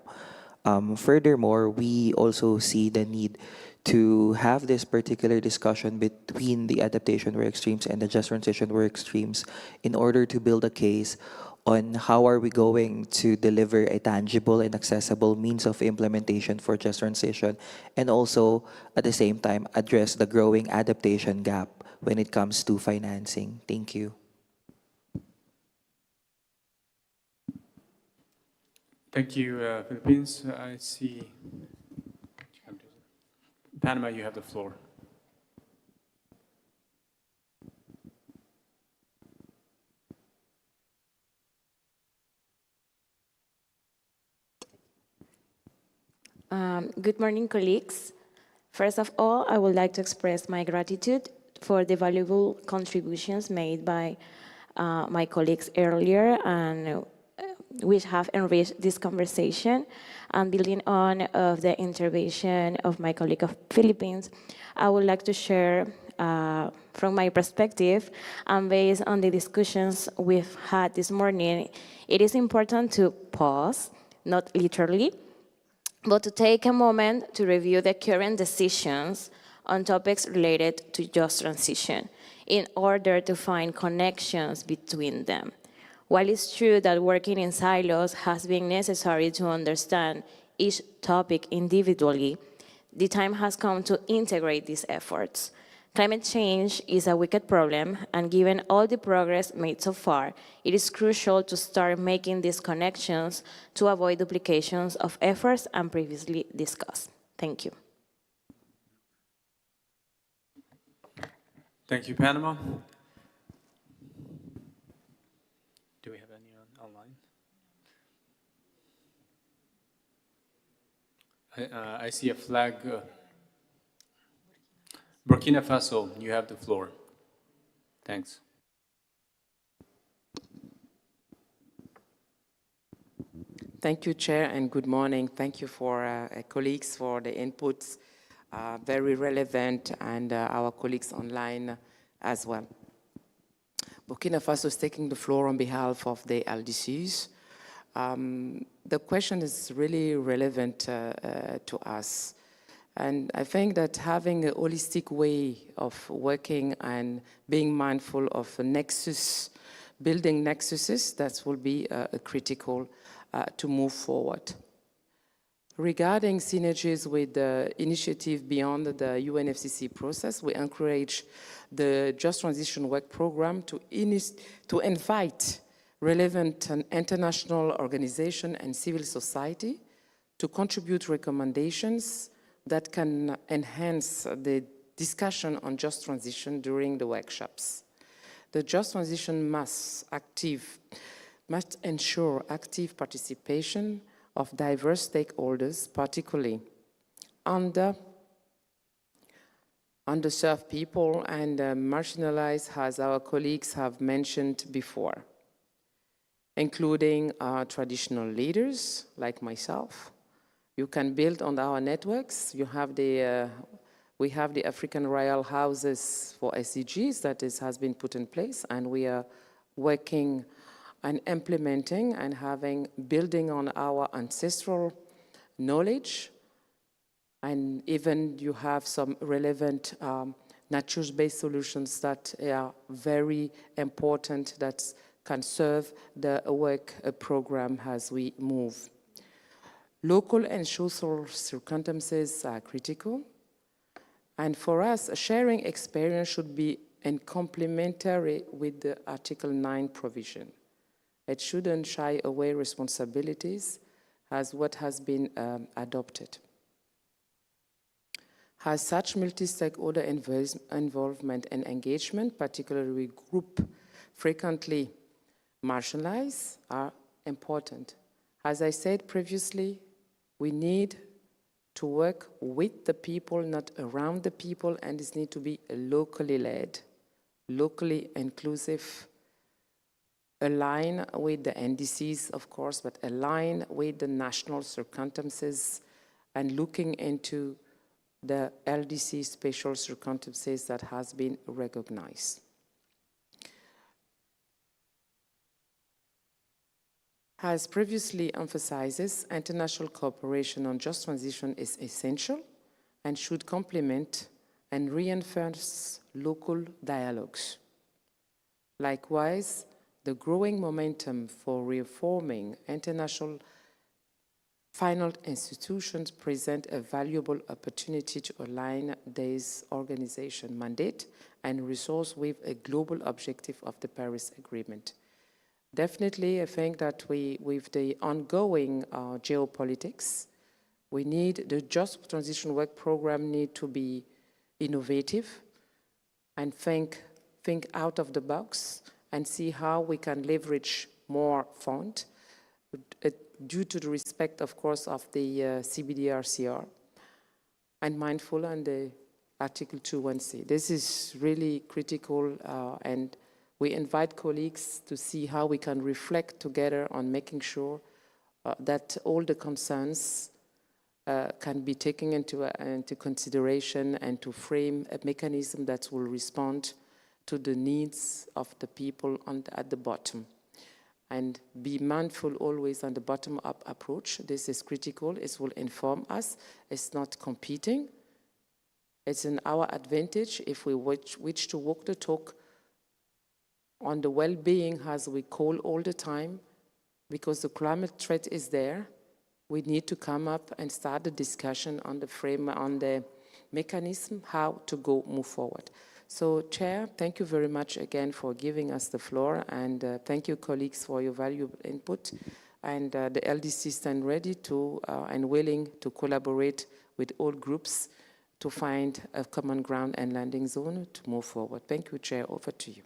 Furthermore, we also see the need to have this particular discussion between the adaptation work streams and the just transition work streams in order to build a case on how are we going to deliver a tangible and accessible means of implementation for just transition, and also at the same time address the growing adaptation gap when it comes to financing. Thank you. Thank you, Philippines. I see. Panama, you have the floor. Good morning, colleagues. First of all, I would like to express my gratitude for the valuable contributions made by my colleagues earlier and which have enriched this conversation. And building on of the intervention of my colleague of Philippines, I would like to share from my perspective and based on the discussions we've had this morning, it is important to pause, not literally, but to take a moment to review the current decisions on topics related to just transition in order to find connections between them. While it's true that working in silos has been necessary to understand each topic individually, the time has come to integrate these efforts. Climate change is a wicked problem, and given all the progress made so far, it is crucial to start making these connections to avoid duplications of efforts and previously discussed. Thank you. Thank you, Panama. Do we have any online? I see a flag. Burkina Faso, you have the floor. Thanks. Thank you, Chair, and good morning. Thank you for colleagues for the inputs, very relevant, and our colleagues online as well. Burkina Faso is taking the floor on behalf of the LDCs. The question is really relevant to us. And I think that having a holistic way of working and being mindful of a nexus, building nexuses, that will be critical to move forward. Regarding synergies with the initiative beyond the UNFCCC process, we encourage the Just Transition Work Program to invite relevant international organizations and civil society to contribute recommendations that can enhance the discussion on just transition during the workshops. The just transition must ensure active participation of diverse stakeholders, particularly underserved people and marginalized, as our colleagues have mentioned before, including traditional leaders like myself. You can build on our networks. We have the African Royal Houses for SDGs that has been put in place, and we are working and implementing and building on our ancestral knowledge. And even you have some relevant nature-based solutions that are very important that can serve the work program as we move. Local and social circumstances are critical. And for us, sharing experience should be complementary with the Article 9 provision. It shouldn't shy away responsibilities as what has been adopted. As such, multi-stakeholder involvement and engagement, particularly with groups frequently marginalized, are important. As I said previously, we need to work with the people, not around the people, and this needs to be locally led, locally inclusive, align with the NDCs, of course, but align with the national circumstances and looking into the LDC special circumstances that has been recognized. As previously emphasizes, international cooperation on just transition is essential and should complement and reinforce local dialogues. Likewise, the growing momentum for reforming international final institutions present a valuable opportunity to align these organization mandate and resource with a global objective of the Paris Agreement. Definitely, I think that with the ongoing geopolitics, we need the Just Transition Work Program need to be innovative and think out of the box and see how we can leverage more funds due to the respect, of course, of the CBDRCR and mindful on the Article 2.1c. This is really critical and we invite colleagues to see how we can reflect together on making sure that all the concerns can be taken into consideration and to frame a mechanism that will respond to the needs of the people at the bottom. And be mindful always on the bottom-up approach. This is critical. It will inform us. It's not competing. It's in our advantage if we wish to walk the talk on the well-being, as we call all the time, because the climate threat is there. We need to come up and start the discussion on the frame, on the mechanism, how to move forward. So, Chair, thank you very much again for giving us the floor, and thank you, colleagues, for your valuable input. And the LDC stand ready to and willing to collaborate with all groups to find a common ground and landing zone to move forward. Thank you, Chair. Over to you.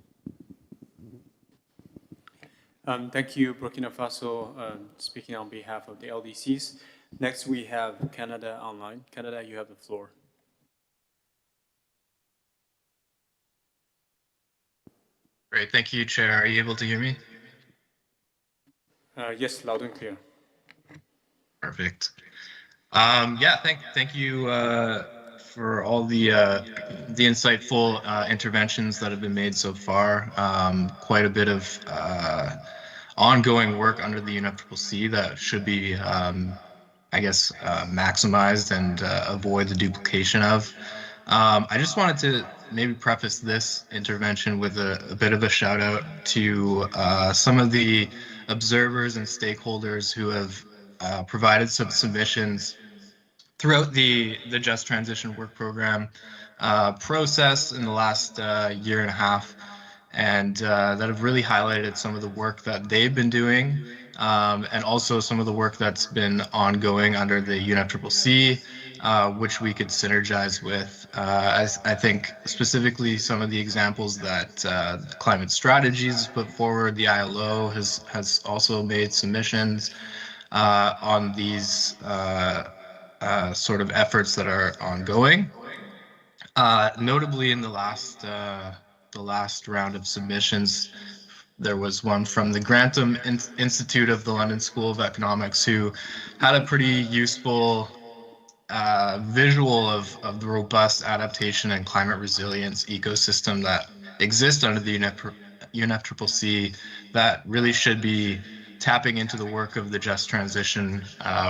Thank you, Burkina Faso, speaking on behalf of the LDCs. Next, we have Canada online. Canada, you have the floor. Great, thank you, Chair. Are you able to hear me? Yes, loud and clear. Perfect. Yeah, thank you for all the insightful interventions that have been made so far. Quite a bit of ongoing work under the UNFCCC that should be, I guess, maximized and avoid the duplication of. I just wanted to maybe preface this intervention with a bit of a shout out to some of the observers and stakeholders who have provided some submissions throughout the Just Transition Work Program process in the last year and a half, and that have really highlighted some of the work that they've been doing, and also some of the work that's been ongoing under the UNFCCC, which we could synergize with. I think specifically some of the examples that Climate Strategies put forward, the ILO has also made submissions on these sort of efforts that are ongoing. Notably in the last round of submissions, there was one from the Grantham Institute of the London School of Economics, who had a pretty useful visual of the robust adaptation and climate resilience ecosystem that exists under the UNFCCC that really should be tapping into the work of the Just Transition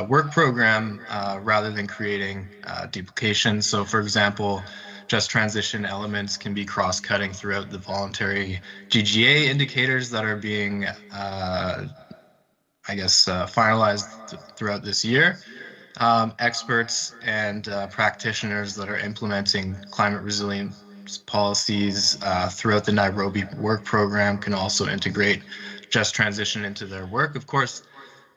Work Program rather than creating duplication. So, for example, Just Transition elements can be cross-cutting throughout the voluntary GGA indicators that are being, I guess, finalized throughout this year. Experts and practitioners that are implementing climate resilience policies throughout the Nairobi Work Program can also integrate Just Transition into their work. Of course,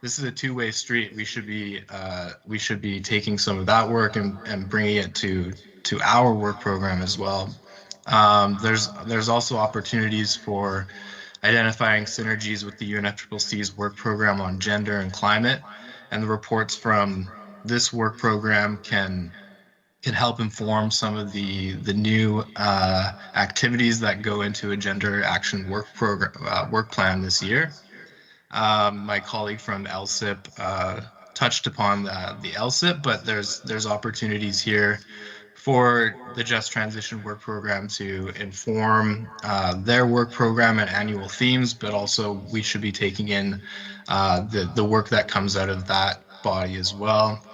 this is a two-way street. We should be taking some of that work and bringing it to our work program as well. There's also opportunities for identifying synergies with the UNFCCC's work program on gender and climate, and the reports from this work program can can help inform some of the new activities that go into a gender action work plan this year. My colleague from LSIP touched upon the LSIP, but there's opportunities here for the Just Transition work program to inform their work program and annual themes, but also we should be taking in the work that comes out of that body as well.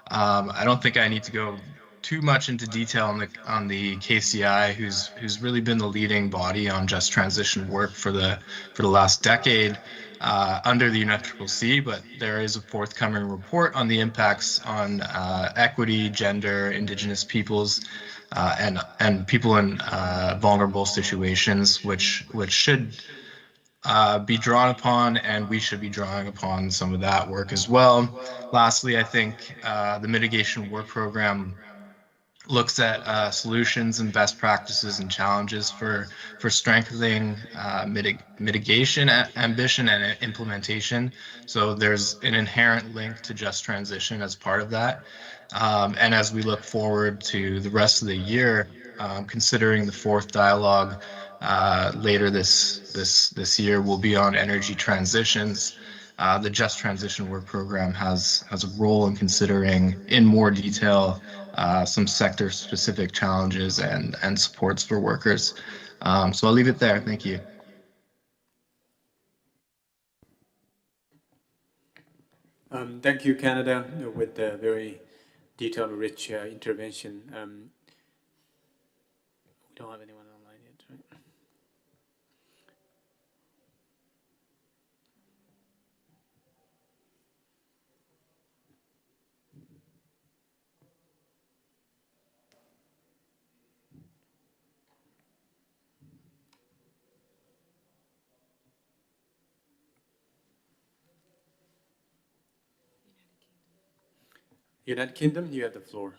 I don't think I need to go too much into detail on the KCI, who's really been the leading body on just transition work for the last decade under the UNFCCC. But there is a forthcoming report on the impacts on equity, gender, Indigenous peoples, and people in vulnerable situations, which should be drawn upon, and we should be drawing upon some of that work as well. Lastly, I think the mitigation work program looks at solutions and best practices and challenges for strengthening mitigation ambition and implementation. So there's an inherent link to just transition as part of that. And as we look forward to the rest of the year, considering the fourth dialogue later this year will be on energy transitions. The Just Transition Work Program has a role in considering in more detail some sector-specific challenges and supports for workers. So I'll leave it there. Thank you. Thank you, Canada, with a very detailed, rich intervention. We don't have anyone online yet, right? United Kingdom, you have the floor.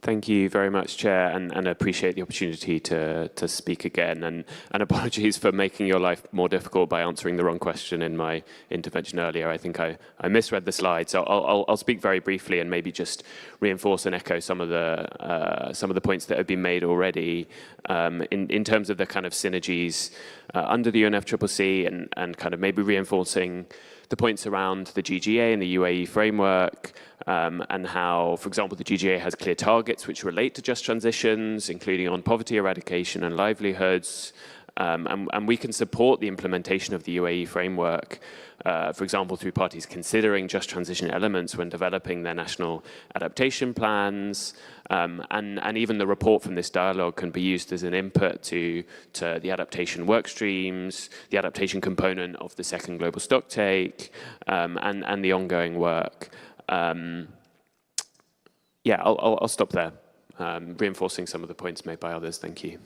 Thank you very much, Chair, and I appreciate the opportunity to speak again. And apologies for making your life more difficult by answering the wrong question in my intervention earlier. I think I misread the slide, so I'll speak very briefly and maybe just reinforce and echo some of the points that have been made already in terms of the kind of synergies under the UNFCCC and kind of maybe reinforcing the points around the GGA and the UAE framework, and how, for example, the GGA has clear targets which relate to just transitions, including on poverty eradication and livelihoods. And we can support the implementation of the UAE framework, for example, through parties considering just transition elements when developing their national adaptation plans. And even the report from this dialogue can be used as an input to the adaptation work streams, the adaptation component of the second global stocktake, and the ongoing work. Yeah, I'll stop there, reinforcing some of the points made by others. Thank you.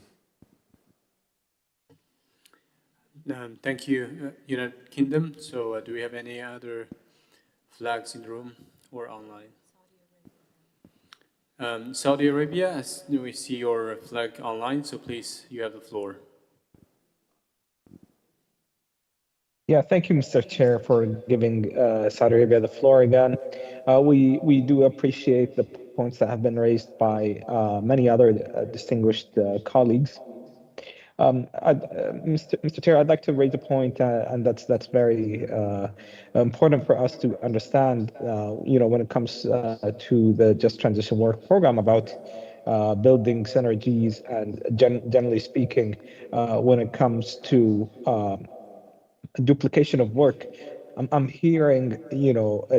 Thank you, United Kingdom. So do we have any other flags in the room or online? Saudi Arabia, as we see your flag online, so please, you have the floor. Yeah, thank you, Mr. Chair, for giving Saudi Arabia the floor again. We do appreciate the points that have been raised by many other distinguished colleagues. Mr. Chair, I'd like to raise a point, and that's very important for us to understand. When it comes to the Just Transition Work Program, about building synergies, and generally speaking, when it comes to duplication of work. I'm hearing,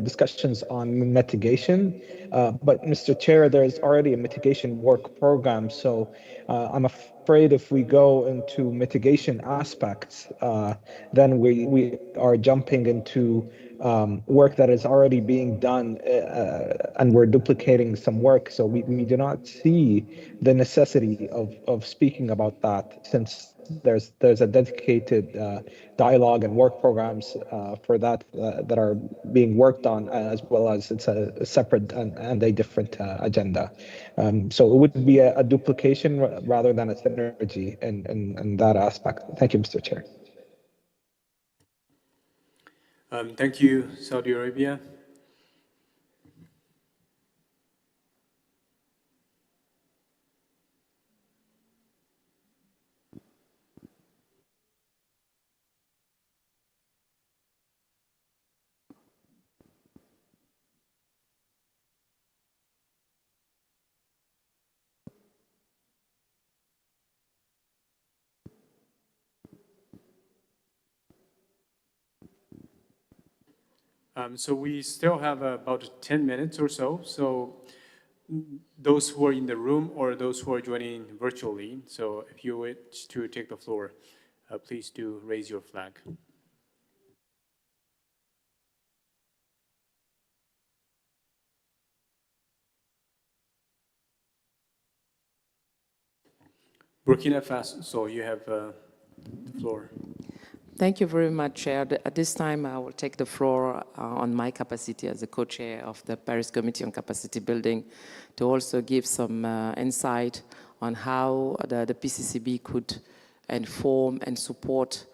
discussions on mitigation, but Mr. Chair, there's already a mitigation work program. So I'm afraid if we go into mitigation aspects, then we are jumping into work that is already being done, and we're duplicating some work. So we do not see the necessity of speaking about that, since there's a dedicated dialogue and work programs for that that are being worked on, as well as it's a separate and a different agenda. So it would be a duplication rather than a synergy in that aspect. Thank you, Mr. Chair. Thank you, Saudi Arabia. So we still have about 10 minutes or so. So those who are in the room or those who are joining virtually, so if you wish to take the floor, please do raise your flag. Burkina Faso, so you have the floor. Thank you very much, Chair. At this time, I will take the floor on my capacity as the co-chair of the Paris Committee on Capacity Building to also give some insight on how the PCCB could inform and support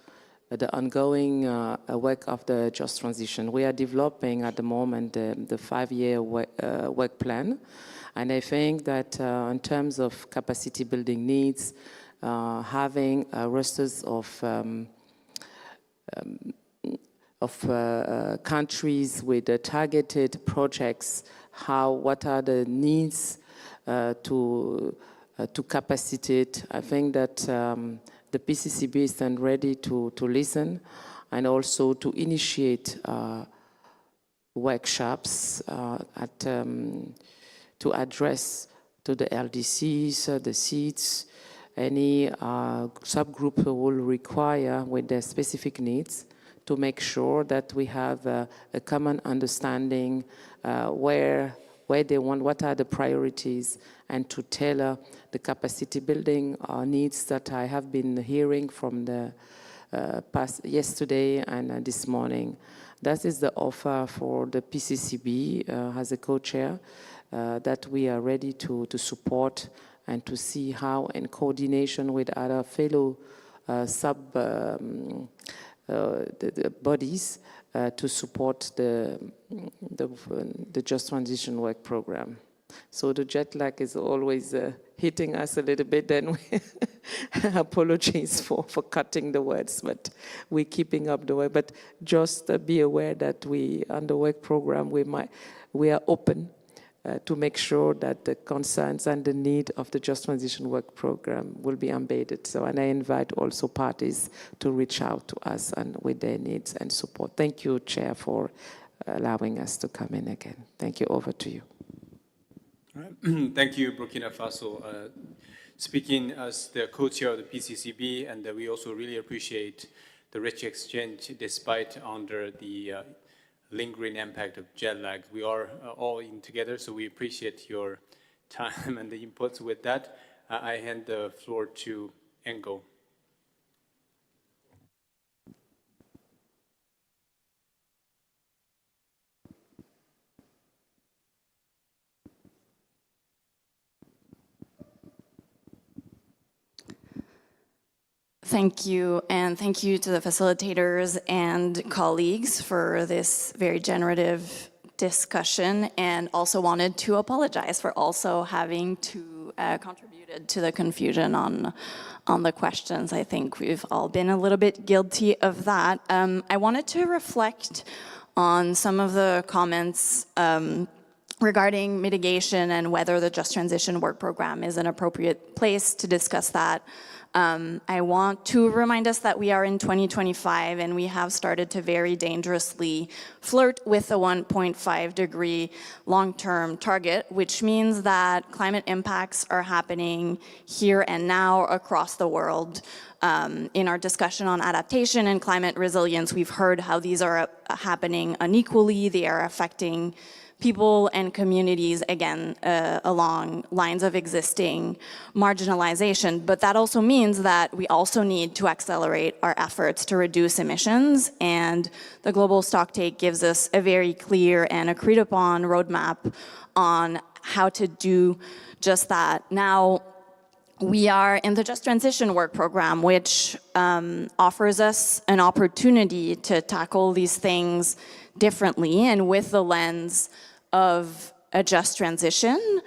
the ongoing work of the Just Transition. We are developing at the moment the 5-year work plan. And I think that in terms of capacity building needs, having rosters of countries with targeted projects, what are the needs to capacitate. I think that the PCCB is then ready to listen and also to initiate workshops to address to the LDCs, the seats, any subgroup will require with their specific needs to make sure that we have a common understanding where they want, what are the priorities, and to tailor the capacity building needs that I have been hearing from the past yesterday and this morning. That is the offer for the PCCB as a co-chair that we are ready to support and to see how, in coordination with other fellow the bodies, to support the Just Transition Work Program. So the jet lag is always hitting us a little bit, then we apologies for cutting the words, but we're keeping up the work. But just be aware that on the work program, we are open to make sure that the concerns and the need of the Just Transition Work Program will be embedded. So, and I invite also parties to reach out to us and with their needs and support. Thank you, Chair, for allowing us to come in again. Thank you. Over to you. All right. Thank you, Burkina Faso. Speaking as the co-chair of the PCCB, and we also really appreciate the rich exchange despite under the lingering impact of jet lag. We are all in together, so we appreciate your time and the inputs. With that, I hand the floor to Engo. Thank you, and thank you to the facilitators and colleagues for this very generative discussion, and also wanted to apologize for also having to contributed to the confusion on the questions. I think we've all been a little bit guilty of that. I wanted to reflect on some of the comments regarding mitigation and whether the Just Transition Work Program is an appropriate place to discuss that. I want to remind us that we are in 2025 and we have started to very dangerously flirt with the 1.5 degree long-term target, which means that climate impacts are happening here and now across the world. In our discussion on adaptation and climate resilience, we've heard how these are happening unequally. They are affecting people and communities, again, along lines of existing marginalization. But that also means that we also need to accelerate our efforts to reduce emissions. And the Global Stocktake gives us a very clear and agreed upon roadmap on how to do just that. Now, we are in the Just Transition Work Program, which offers us an opportunity to tackle these things differently and with the lens of a just transition,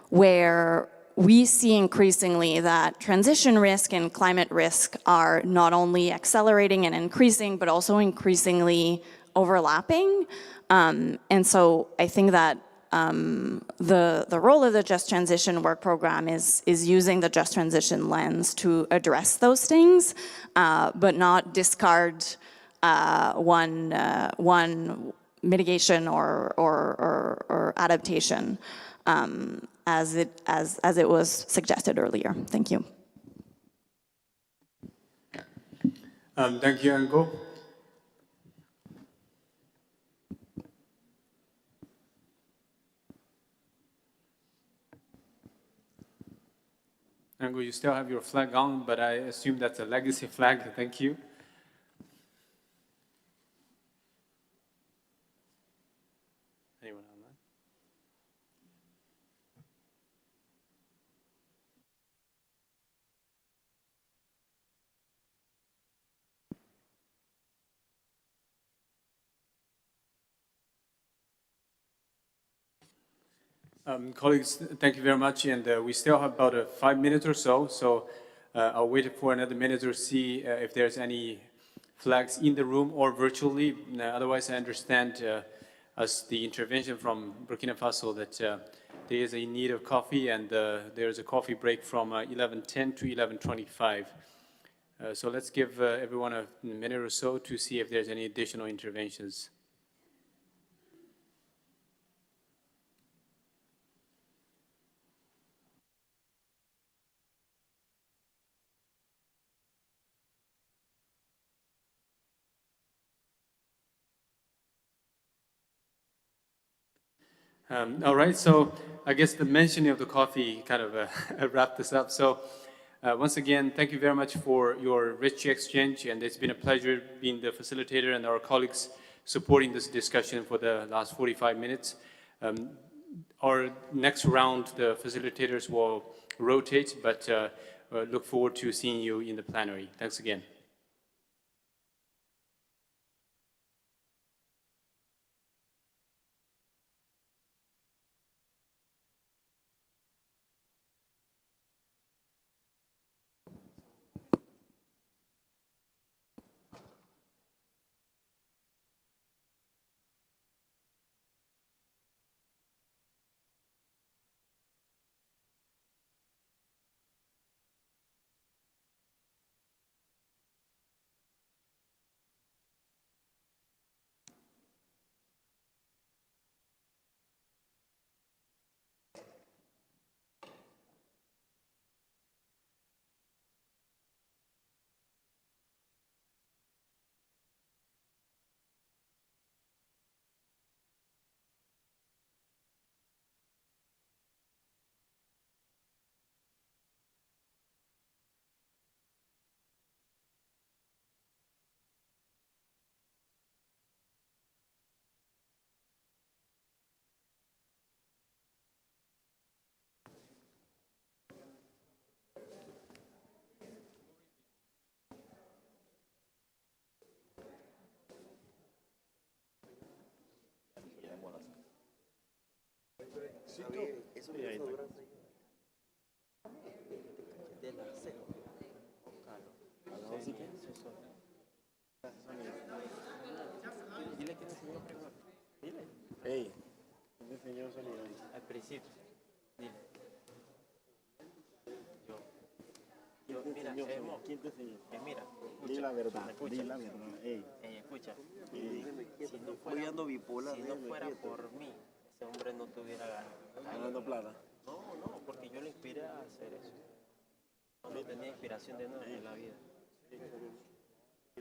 where we see increasingly that transition risk and climate risk are not only accelerating and increasing, but also increasingly overlapping. And so I think that the role of the Just Transition Work Program is using the Just Transition lens to address those things, but not discard one mitigation or adaptation as it was suggested earlier. Thank you. Thank you, Ango. Ango, you still have your flag on, but I assume that's a legacy flag. Thank you. Anyone online? Colleagues, thank you very much. And we still have about 5 minutes or so. So I'll wait for another minute or see if there's any flags in the room or virtually. Otherwise, I understand as the intervention from Burkina Faso that there is a need of coffee, and there's a coffee break from 11:10 to 11:25. So let's give everyone a minute or so to see if there's any additional interventions. All right, so I guess the mentioning of the coffee kind of wrapped this up. So once again, thank you very much for your rich exchange, and it's been a pleasure being the facilitator and our colleagues supporting this discussion for the last 45 minutes. Our next round, the facilitators will rotate, but look forward to seeing you in the plenary. Thanks again. Ey, me enseñó sonido al principio. Dile. Mira, ¿quién te enseñó? Mira, escucha. Di la verdad, escucha. Di la verdad. Ey, escucha. Si no fuera bipolar, si no fuera por mí, ese hombre no tuviera ganando plata. No, no, porque yo le inspiré a hacer eso. No tenía inspiración de nada en la vida. ¿Qué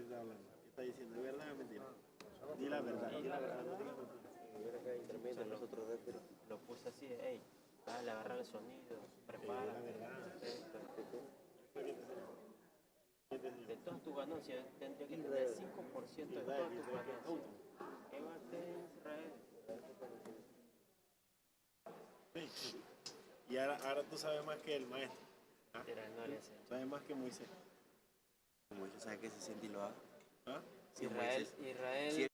está hablando? ¿Qué está diciendo? ¿Es verdad o mentira? Di la verdad, di la verdad. Nosotros lo puse así, hey, le agarrar el sonido, prepara. De todas tus ganancias, tendría que tener 5% de todas tus ganancias. Y ahora tú sabes más que el maestro. ¿Sabe más que Moisés? Moisés sabe que se siente y lo haga. ¿Ah? Si Israel,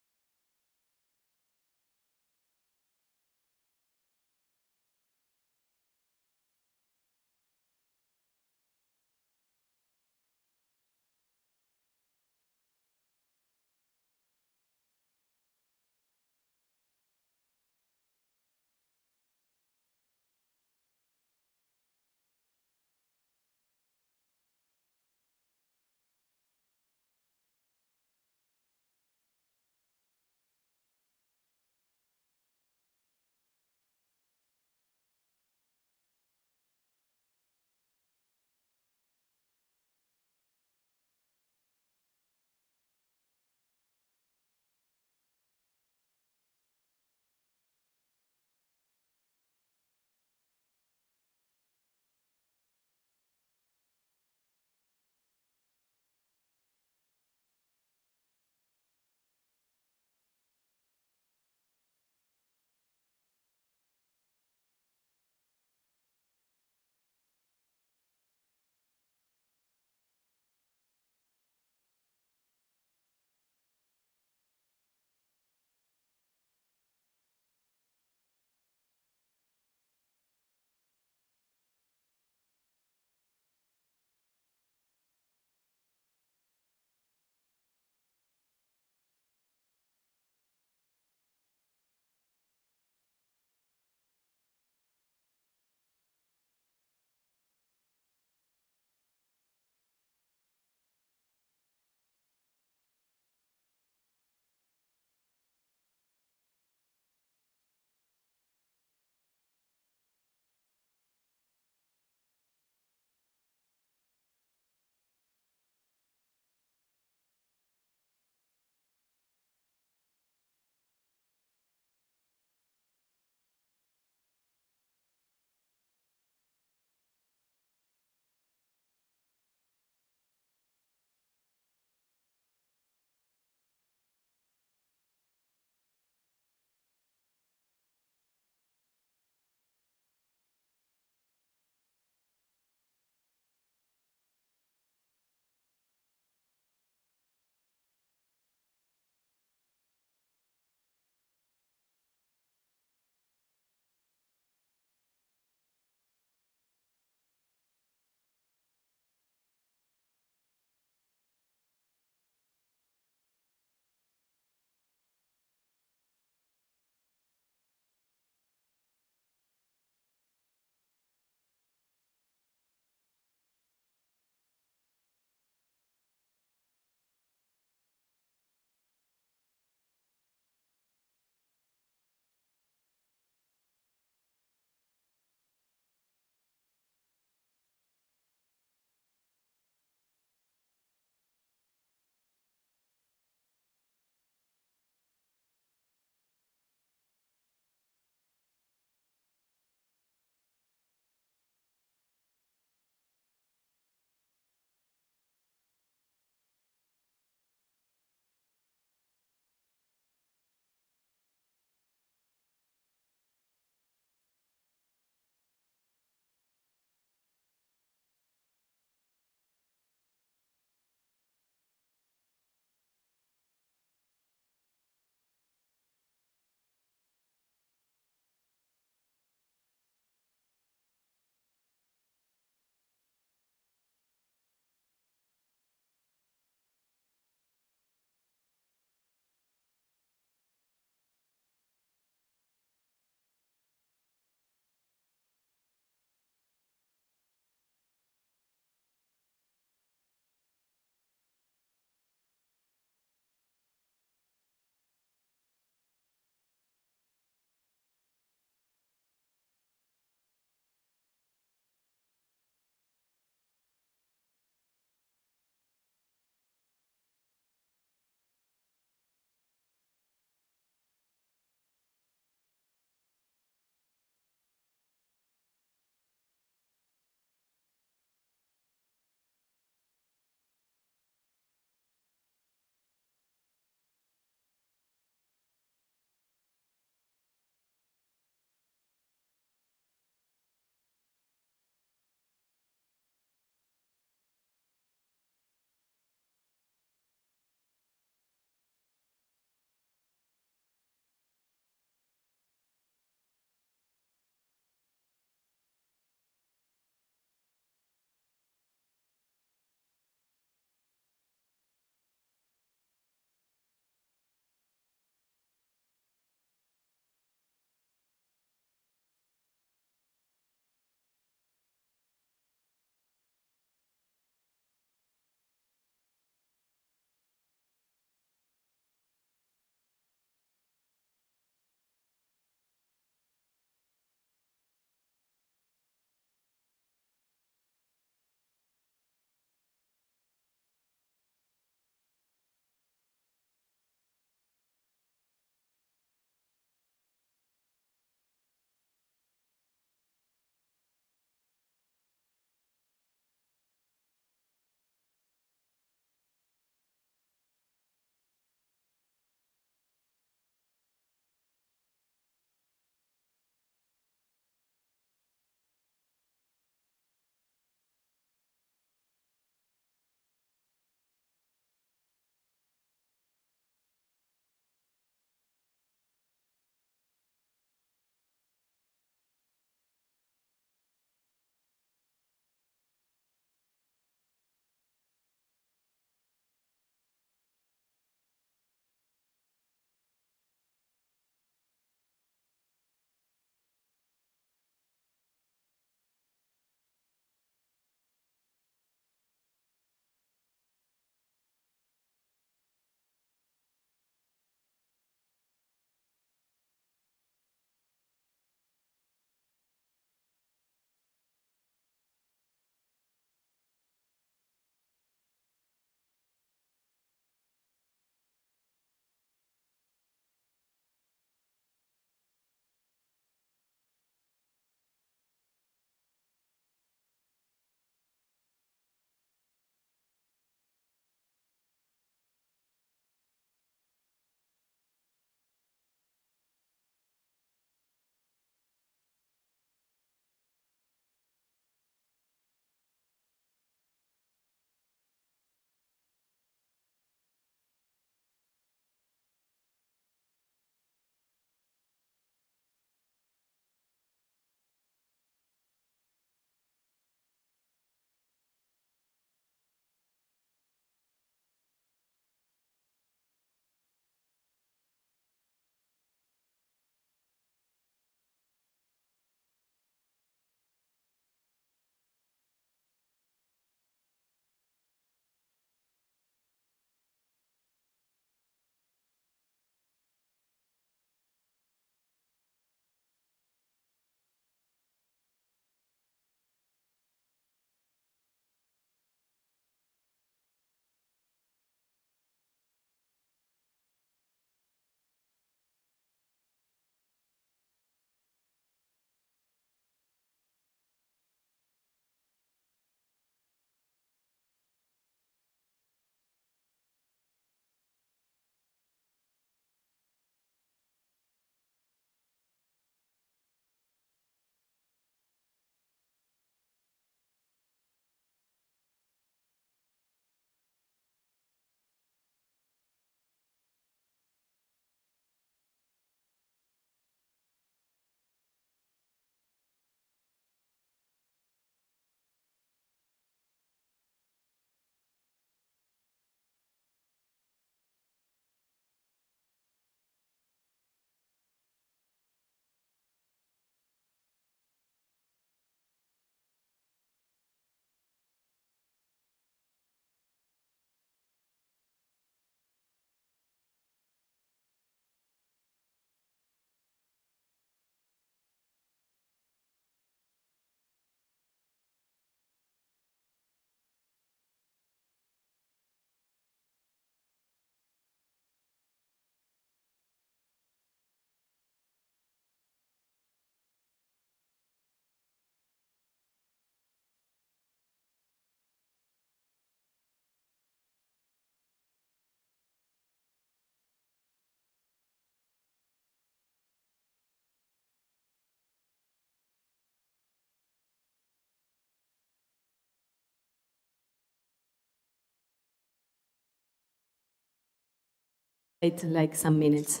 Wait like some minutes.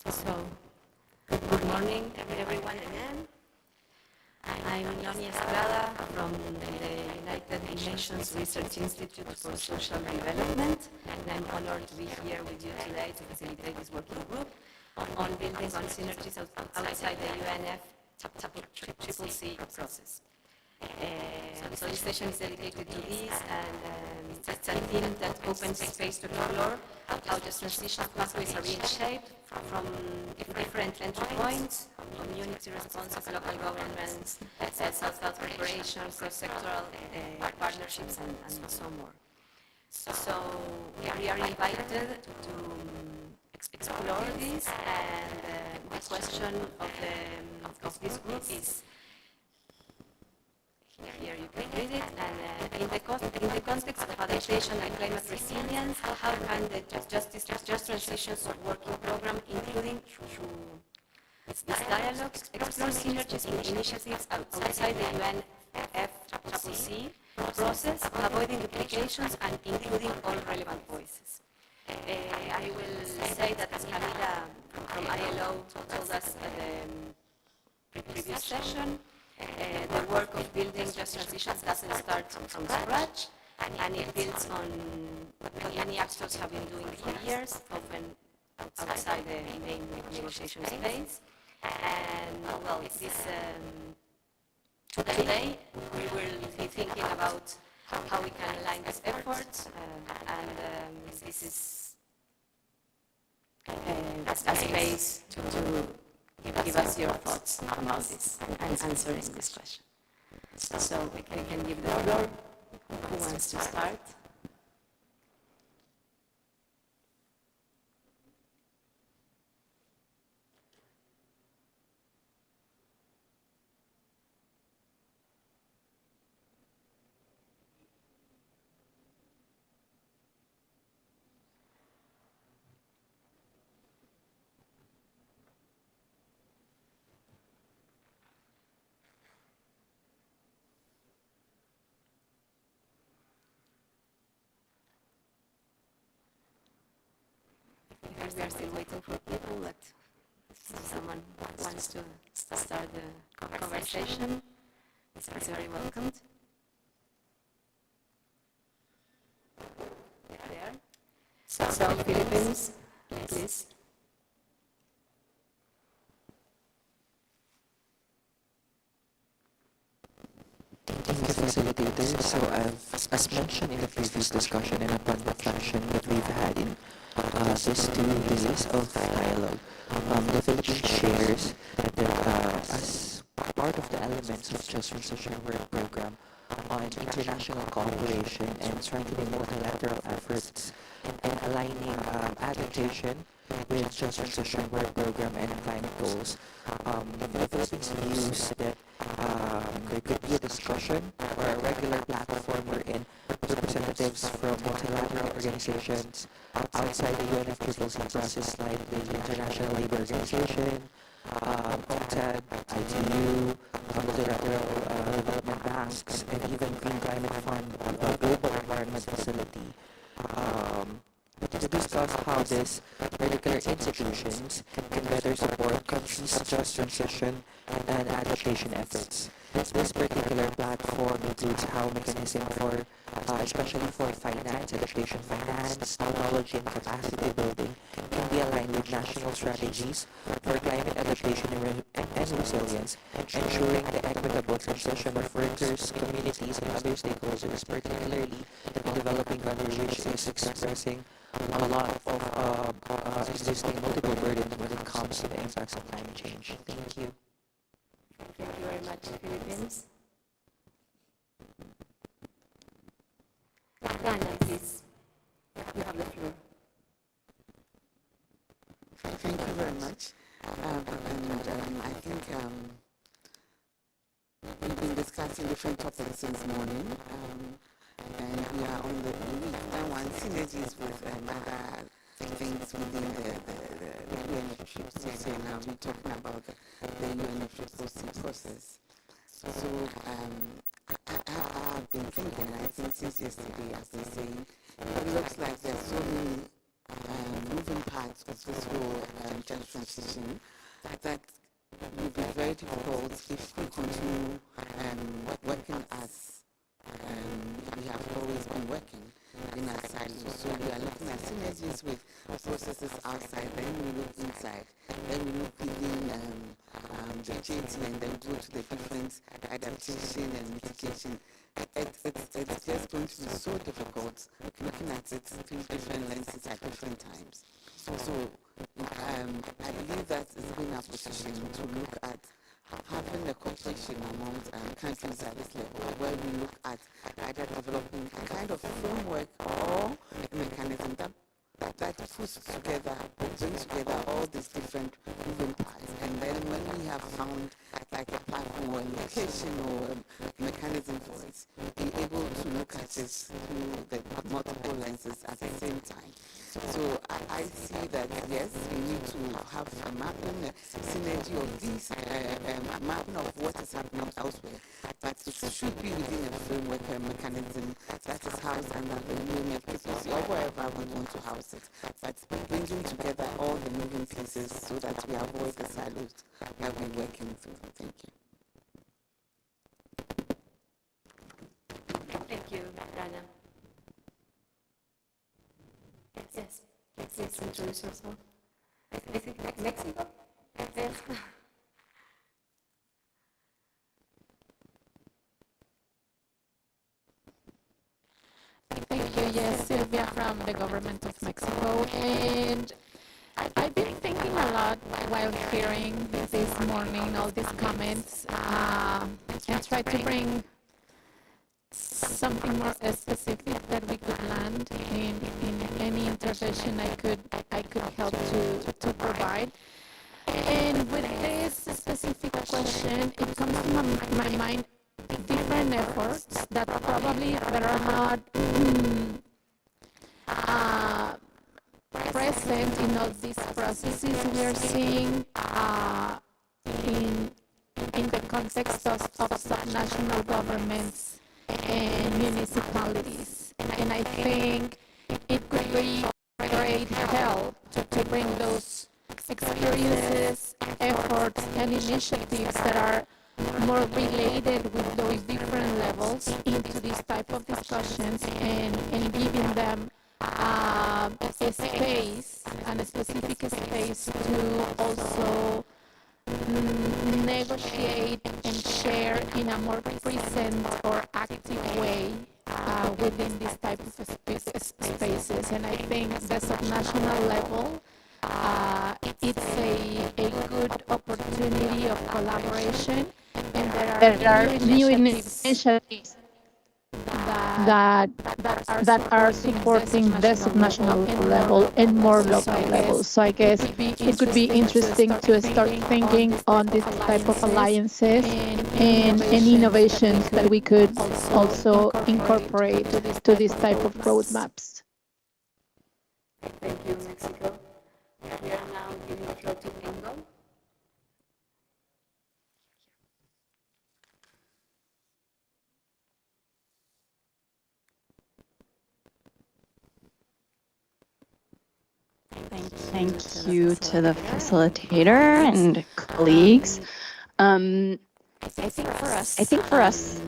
So, good morning everyone again. I'm Nonia Estrada from the United Nations Research Institute for Social Development, and I'm honored to be here with you today to facilitate this working group on building on synergies outside the UNFCCC process. So this session is dedicated to this, and it's a theme that opens space to explore how just transition pathways are being shaped from different entry points, community responses, local governments, South-South cooperation, cross-sectoral partnerships, and so more. So we are invited to explore this, and the question of this group is, here you can read it, and in the context of adaptation and climate resilience, how can the Just Transitions Working Program, including through its dialogues, explore synergies in initiatives outside the UNFCCC process, avoiding duplications and including all relevant voices. I will say that, as Camila from ILO told us at the previous session, the work of building Just Transitions doesn't start from scratch, and it builds on what many actors have been doing for years, often outside the main negotiation space. And well, today we will be thinking about how we can align these efforts, and this is a space to give us your thoughts about this and answering this question. So we can give the floor. Who wants to start? We are still waiting for people, but if someone wants to start the conversation, it's very welcomed. So, Philippines, please. Thank you, facilitator. So as mentioned in the previous discussion and upon reflection that we've had in these 2 days of dialogue, the Philippines shares that as part of the elements of Just Transition Work Program on international cooperation and strengthening multilateral efforts and aligning adaptation with Just Transition Work Program and climate goals, the Philippines views that there could be a discussion or a regular platform wherein representatives from multilateral organizations outside the UNFCCC process like the International Labour Organization, OTAD, ITU, multilateral development banks, and even Green Climate Fund, Global Environment Facility, to discuss how these particular institutions can better support countries' just transition and adaptation efforts. This particular platform includes how mechanism for, especially for finance, adaptation finance, technology and capacity building can be aligned with national strategies for climate adaptation and resilience, ensuring the equitable transition of workers, communities, and other stakeholders, particularly the developing countries, which is expressing a lot of existing multiple burdens when it comes to the impacts of climate change. Thank you. Thank you very much, Philippines. Rana, please. You have the floor. Thank you very much. I think we've been discussing different topics since morning, and we are on we've done one synergies with other things within the UNFCCC, and now we're talking about the UNFCCC process. So I've been thinking, and I think since yesterday, as they say, it looks like there are so many moving parts of this whole just transition that will be very difficult if we continue working as we have always been working in our silos. So we are looking at synergies with processes outside, then we look inside, then we look within the JT, and then go to the different adaptation and mitigation. It's just going to be so difficult looking at it through different lenses at different times. So I believe that it's been our position to look at having a cooperation amongst countries at this level, where we look at either developing a kind of framework or a mechanism that puts together, brings together all these different moving parts. And then when we have found like a platform or a location or a mechanism for it, be able to look at it through the multiple lenses at the same time. So I see that, yes, we need to have a mapping, a synergy of these, a mapping of what is happening elsewhere. But it should be within a framework, a mechanism that is housed under the UNFCCC or wherever we want to house it. But bringing together all the moving pieces so that we avoid the silos that we're working through. Thank you. Thank you, Rana. Yes, please introduce yourself. I think Mexico? Yes. Thank you. Yes, Sylvia from the government of Mexico. And I've been thinking a lot while hearing this morning all these comments and try to bring something more specific that we could land in any intervention I could help to provide. And with this specific question, it comes to my mind different efforts that probably that are not present in all these processes we are seeing in the context of subnational governments and municipalities. And I think it could be great help to bring those experiences, efforts, and initiatives that are more related with those different levels into this type of discussions and giving them a space and a specific space to also negotiate and share in a more present or active way within these type of spaces. And I think the subnational level, it's a good opportunity of collaboration, and there are new initiatives that are supporting the subnational level and more local levels. So I guess it could be interesting to start thinking on this type of alliances and innovations that we could also incorporate to this type of roadmaps. Thank you, Mexico. We are now giving the floor to Engo. Thank you to the facilitator and colleagues. I think for us,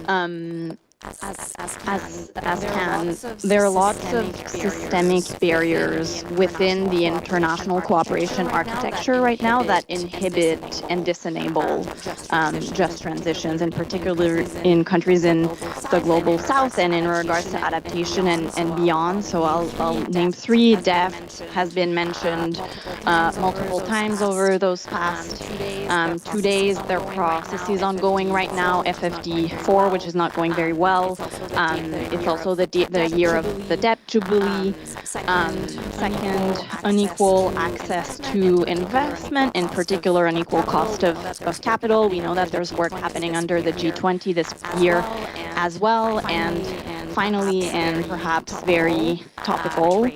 as CAN, there are lots of systemic barriers within the international cooperation architecture right now that inhibit and disenable just transitions, in particular in countries in the global south and in regards to adaptation and beyond. So I'll name three. DEF has been mentioned multiple times over those past 2 days. There are processes ongoing right now. FFD4, which is not going very well. It's also the year of the debt jubilee. Second, unequal access to investment, in particular unequal cost of capital. We know that there's work happening under the G20 this year as well. And finally, and perhaps very topical,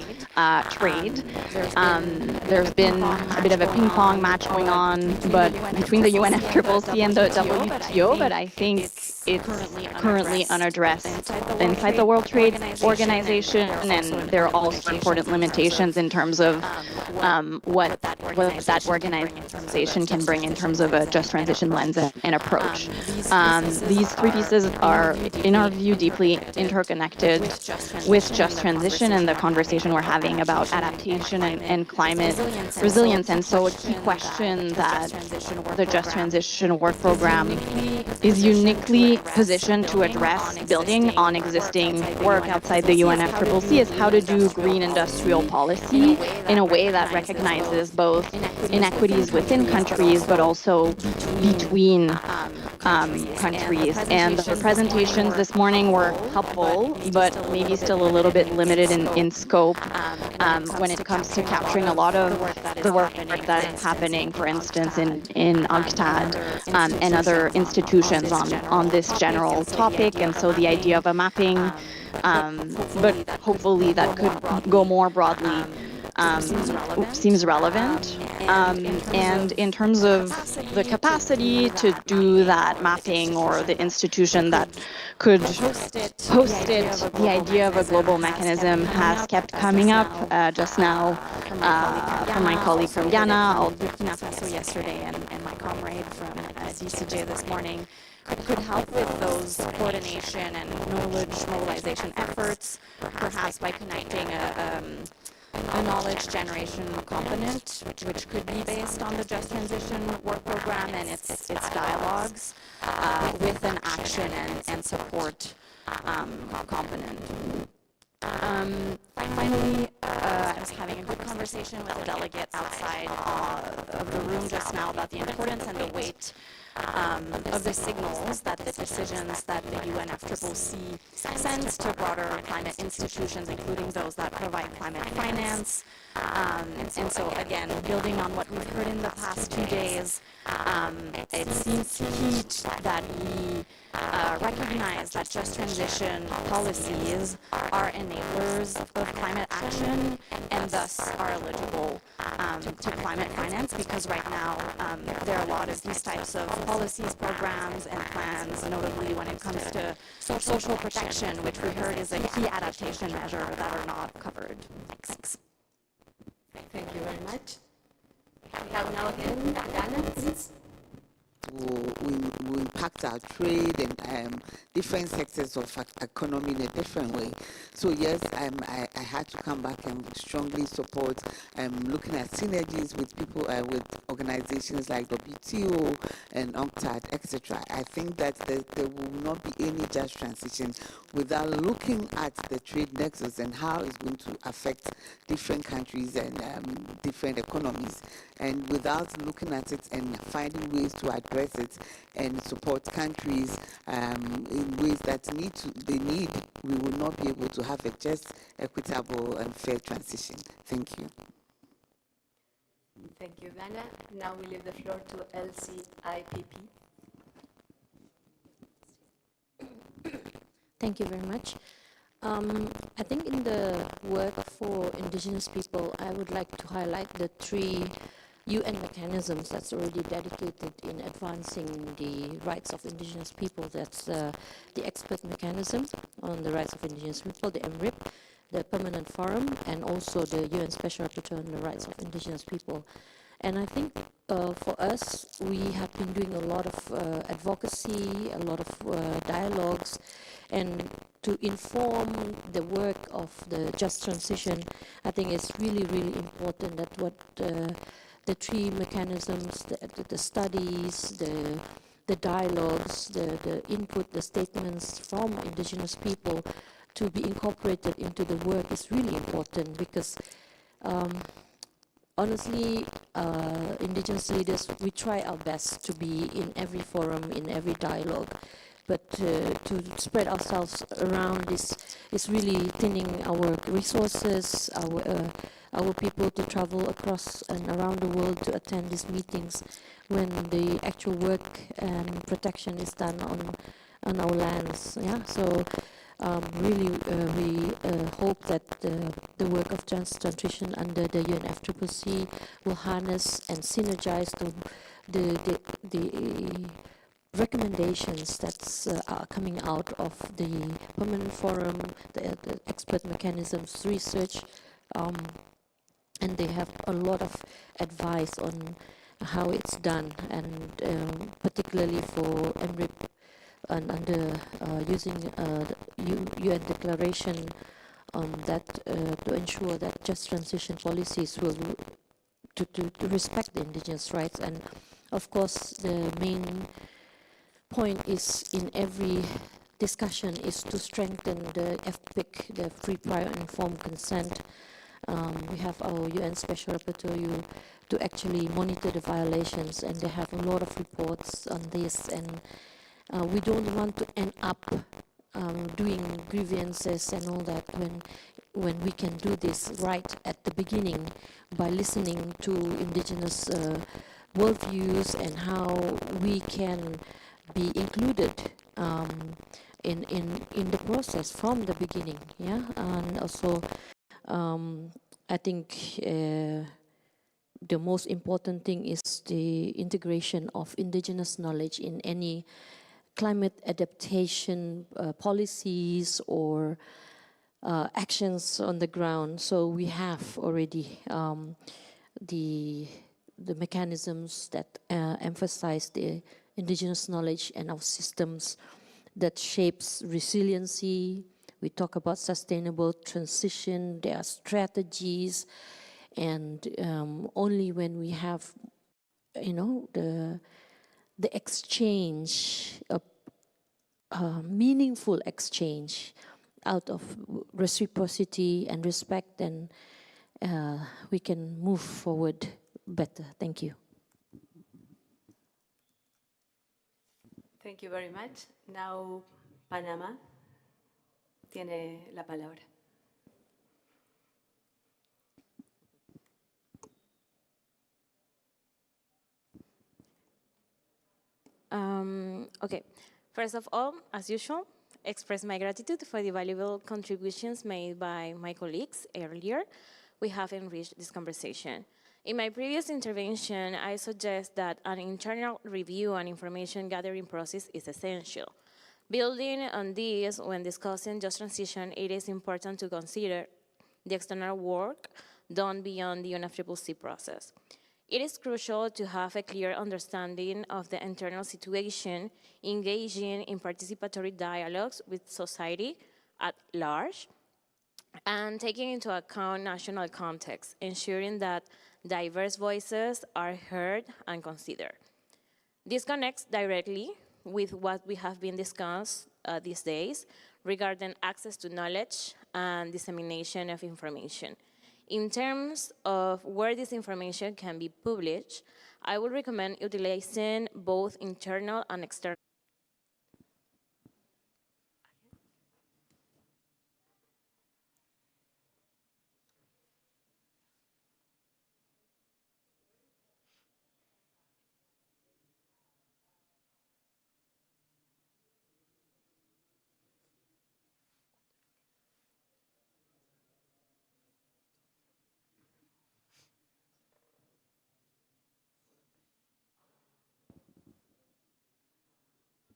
trade. There's been a bit of a ping pong match going on, but between the UNFCCC and the WTO, but I think it's currently unaddressed inside the World Trade Organization, and there are also important limitations in terms of what that organization can bring in terms of a just transition lens and approach. These three pieces are, in our view, deeply interconnected with just transition and the conversation we're having about adaptation and climate resilience. And so a key question that the Just Transition Work Program is uniquely positioned to address, building on existing work outside the UNFCCC, is how to do green industrial policy in a way that recognizes both inequities within countries, but also between countries. And the presentations this morning were helpful, but maybe still a little bit limited in scope when it comes to capturing a lot of the work that is happening, for instance, in UNCTAD and other institutions on this general topic. And so the idea of a mapping, but hopefully that could go more broadly, seems relevant. And in terms of the capacity to do that mapping, or the institution that could host it, the idea of a global mechanism has kept coming up just now from my colleague from Ghana, Burkina Faso yesterday, and my comrade from DCJ this morning, could help with those coordination and knowledge mobilization efforts, perhaps by connecting a knowledge generation component, which could be based on the Just Transition Work Program and its dialogues, with an action and support component. Finally, I was having a good conversation with a delegate outside of the room just now about the importance and the weight of the signals that the decisions that the UNFCCC sends to broader climate institutions, including those that provide climate finance. And so again, building on what we've heard in the past 2 days, it seems key that we recognize that just transition policies are enablers of climate action and thus are eligible to climate finance, because right now there are a lot of these types of policies, programs, and plans, notably when it comes to social protection, which we heard is a key adaptation measure, that are not covered. Thanks. Thank you very much. We have now again Ghana, please. We'll impact our trade and different sectors of economy in a different way. So yes, I had to come back and strongly support looking at synergies with people, with organizations like WTO and UNCTAD, etc. I think that there will not be any just transition without looking at the trade nexus and how it's going to affect different countries and different economies, and without looking at it and finding ways to address it and support countries in ways that they need, we will not be able to have a just, equitable and fair transition. Thank you. Thank you, Ghana. Now we leave the floor to LCIPP. Thank you very much. I think in the work for indigenous people, I would like to highlight the 3 UN mechanisms that's already dedicated in advancing the rights of indigenous people. That's the expert mechanism on the rights of indigenous people, the MRIP, the permanent forum, and also the UN Special Rapporteur on the rights of indigenous people. And I think for us, we have been doing a lot of advocacy, a lot of dialogues, and to inform the work of the just transition, I think it's really, really important that what the 3 mechanisms, the studies, the dialogues, the input, the statements from indigenous people to be incorporated into the work is really important, because honestly, indigenous leaders, we try our best to be in every forum, in every dialogue, but to spread ourselves around is really thinning our resources, our people to travel across and around the world to attend these meetings when the actual work and protection is done on our lands. Yeah, so really we hope that the work of just transition under the UNFCCC will harness and synergize the recommendations that's are coming out of the permanent forum, the expert mechanisms research, and they have a lot of advice on how it's done, and particularly for MRIP and under using the UN declaration that to ensure that just transition policies will to respect the indigenous rights. And of course the main point is in every discussion is to strengthen the FPIC, the free, prior and informed consent. We have our UN Special Rapporteur to actually monitor the violations, and they have a lot of reports on this, and we don't want to end up doing grievances and all that when we can do this right at the beginning by listening to indigenous worldviews and how we can be included in the process from the beginning. Yeah, and also I think the most important thing is the integration of indigenous knowledge in any climate adaptation policies or actions on the ground. So we have already the mechanisms that emphasize the indigenous knowledge and our systems that shapes resiliency. We talk about sustainable transition, there are strategies, and only when we have, you know, the exchange, meaningful exchange out of reciprocity and respect, then we can move forward better. Thank you. Thank you very much. Now, Panama tiene la palabra. Okay, first of all, as usual, express my gratitude for the valuable contributions made by my colleagues earlier. We have enriched this conversation. In my previous intervention, I suggest that an internal review and information gathering process is essential. Building on this, when discussing just transition, it is important to consider the external work done beyond the UNFCCC process. It is crucial to have a clear understanding of the internal situation, engaging in participatory dialogues with society at large, and taking into account national context, ensuring that diverse voices are heard and considered. This connects directly with what we have been discussed these days regarding access to knowledge and dissemination of information. In terms of where this information can be published, I would recommend utilizing both internal and external.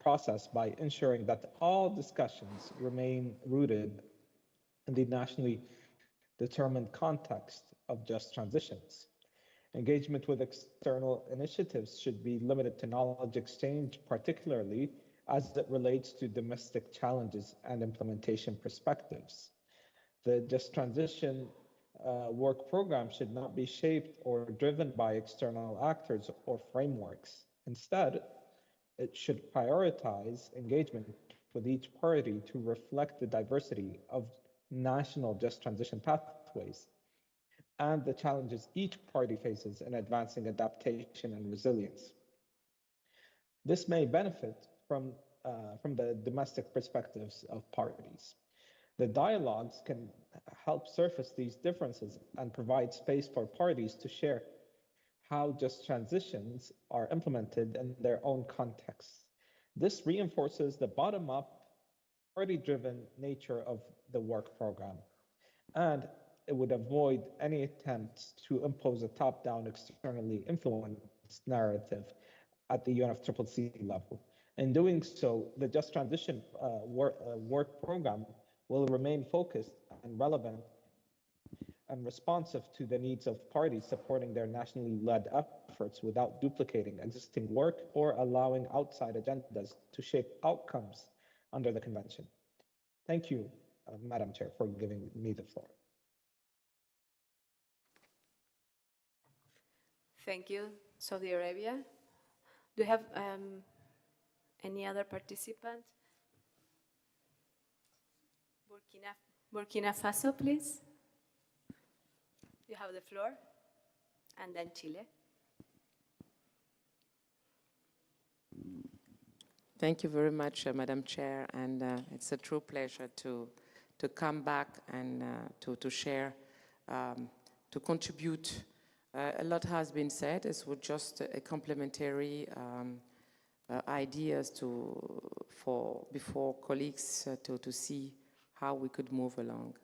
Process by ensuring that all discussions remain rooted in the nationally determined context of just transitions. Engagement with external initiatives should be limited to knowledge exchange, particularly as it relates to domestic challenges and implementation perspectives. The Just Transition work program should not be shaped or driven by external actors or frameworks. Instead, it should prioritize engagement with each party to reflect the diversity of national just transition pathways and the challenges each party faces in advancing adaptation and resilience. This may benefit from the domestic perspectives of parties. The dialogues can help surface these differences and provide space for parties to share how just transitions are implemented in their own contexts. This reinforces the bottom-up, party-driven nature of the work program, and it would avoid any attempts to impose a top-down, externally influenced narrative at the UNFCCC level. In doing so, the Just Transition work program will remain focused and relevant and responsive to the needs of parties supporting their nationally led efforts without duplicating existing work or allowing outside agendas to shape outcomes under the convention. Thank you, Madam Chair, for giving me the floor. Thank you, Saudi Arabia. Do you have any other participant? Burkina Faso, please. You have the floor, and then Chile. Thank you very much, Madam Chair, and it's a true pleasure to come back and to share, to contribute. A lot has been said. It's just a complementary ideas before colleagues to see how we could move along.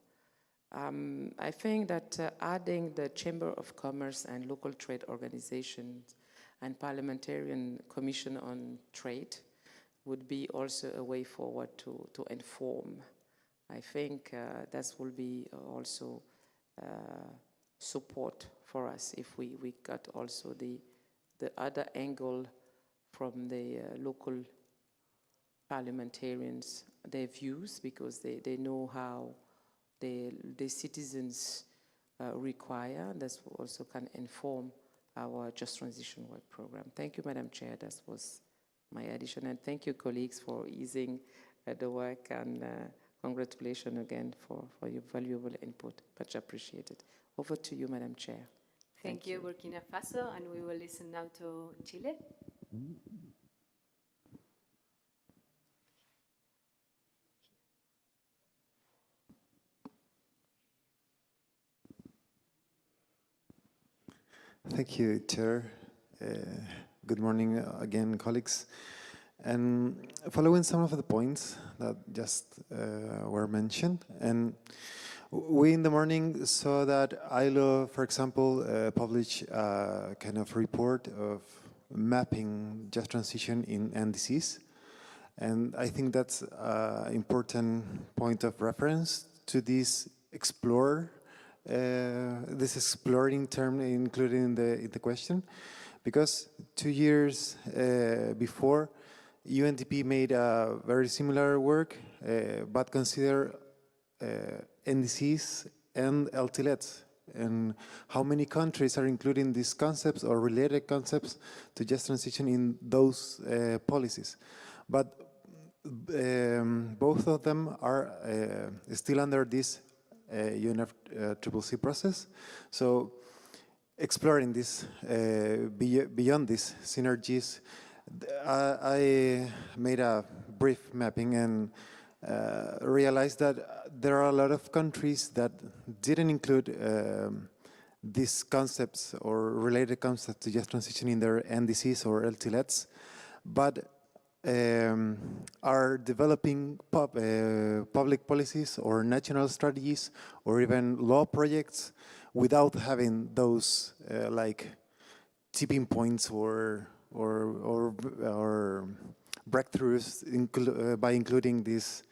I think that adding the Chamber of Commerce and local trade organizations and Parliamentarian Commission on Trade would be also a way forward to inform. I think that will be also support for us if we got also the other angle from the local parliamentarians, their views, because they know how the citizens require. That also can inform our Just Transition Work Program. Thank you, Madam Chair. That was my addition. And thank you, colleagues, for easing the work. And congratulations again for your valuable input. Much appreciated. Over to you, Madam Chair. Thank you, Burkina Faso. And we will listen now to Chile. Thank you, Chair. Good morning again, colleagues. And following some of the points that just were mentioned, and we in the morning saw that ILO, for example, published a kind of report of mapping just transition in NDCs. And I think that's an important point of reference to this explore this exploring term included in the question, because 2 years before, UNDP made a very similar work, but consider NDCs and LTLETs, and how many countries are including these concepts or related concepts to just transition in those policies. But both of them are still under this UNFCCC process. So exploring this beyond these synergies, I made a brief mapping and realized that there are a lot of countries that didn't include these concepts or related concepts to just transition in their NDCs or LTLETs, but are developing public policies or national strategies or even law projects without having those like tipping points or breakthroughs by including this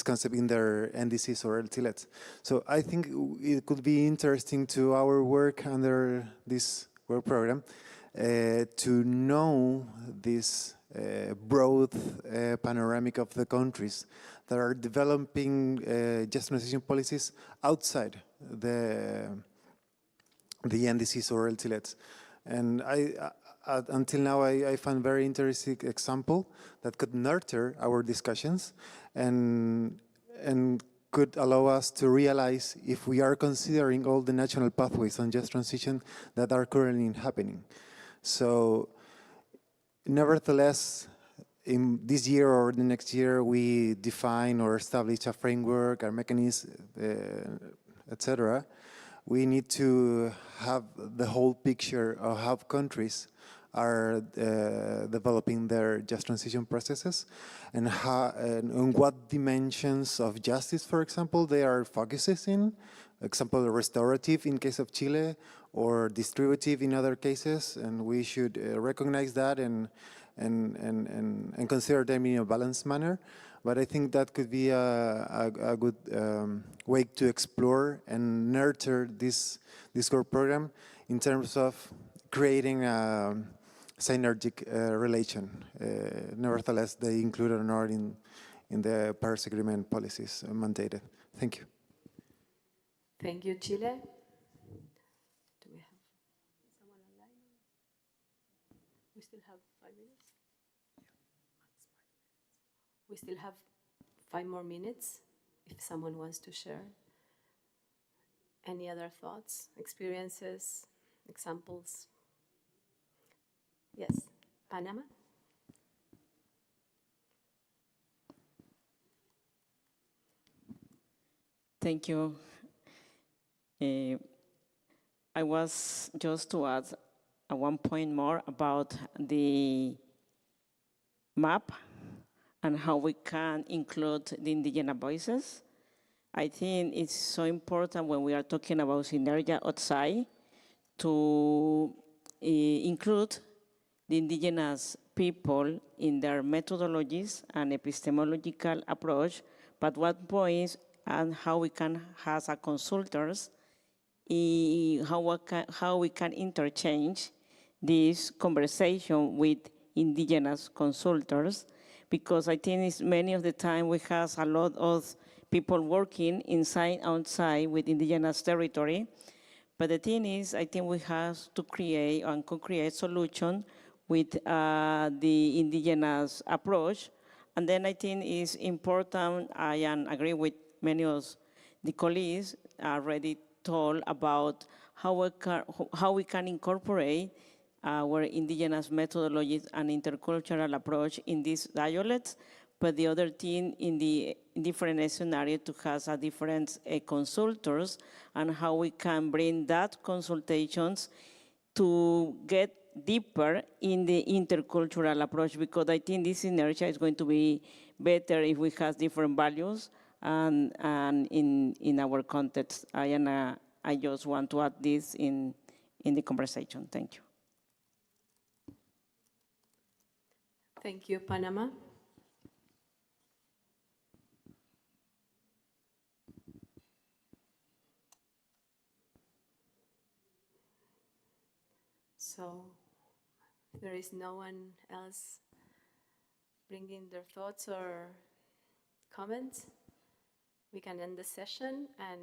concept in their NDCs or LTLETs. So I think it could be interesting to our work under this work program to know this broad panoramic of the countries that are developing just transition policies outside the NDCs or LTLETs. And until now, I found very interesting example that could nurture our discussions and could allow us to realize if we are considering all the national pathways on just transition that are currently happening. So, nevertheless, in this year or the next year, we define or establish a framework, a mechanism, etc. We need to have the whole picture of how countries are developing their just transition processes and what dimensions of justice, for example, they are focusing in. Example, restorative in case of Chile or distributive in other cases, and we should recognize that and consider them in a balanced manner. But I think that could be a good way to explore and nurture this core program in terms of creating a synergic relation. Nevertheless, they include or not in the Paris Agreement policies mandated. Thank you. Thank you, Chile. Do we have someone online? We still have 5 minutes? We still have 5 more minutes if someone wants to share. Any other thoughts, experiences, examples? Yes, Panama? Thank you. I was just to add one point more about the map and how we can include the indigenous voices. I think it's so important when we are talking about synergy outside to include the indigenous people in their methodologies and epistemological approach, but what points and how we can, as a consultants, how we can interchange this conversation with indigenous consultants, because I think it's many of the time we have a lot of people working inside, outside with indigenous territory. But the thing is, I think we have to create and co-create solutions with the indigenous approach. And then I think it's important, I agree with many of the colleagues already told about how we can incorporate our indigenous methodologies and intercultural approach in these dialects, but the other thing in the different scenarios to have a different consultants and how we can bring that consultations to get deeper in the intercultural approach, because I think this synergy is going to be better if we have different values and in our context. I just want to add this in the conversation. Thank you. Thank you, Panama. So if there is no one else bringing their thoughts or comments, we can end the session and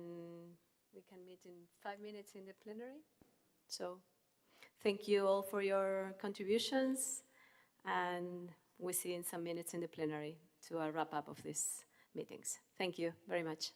we can meet in 5 minutes in the plenary. So thank you all for your contributions, and we'll see you in some minutes in the plenary to a wrap up of these meetings. Thank you very much.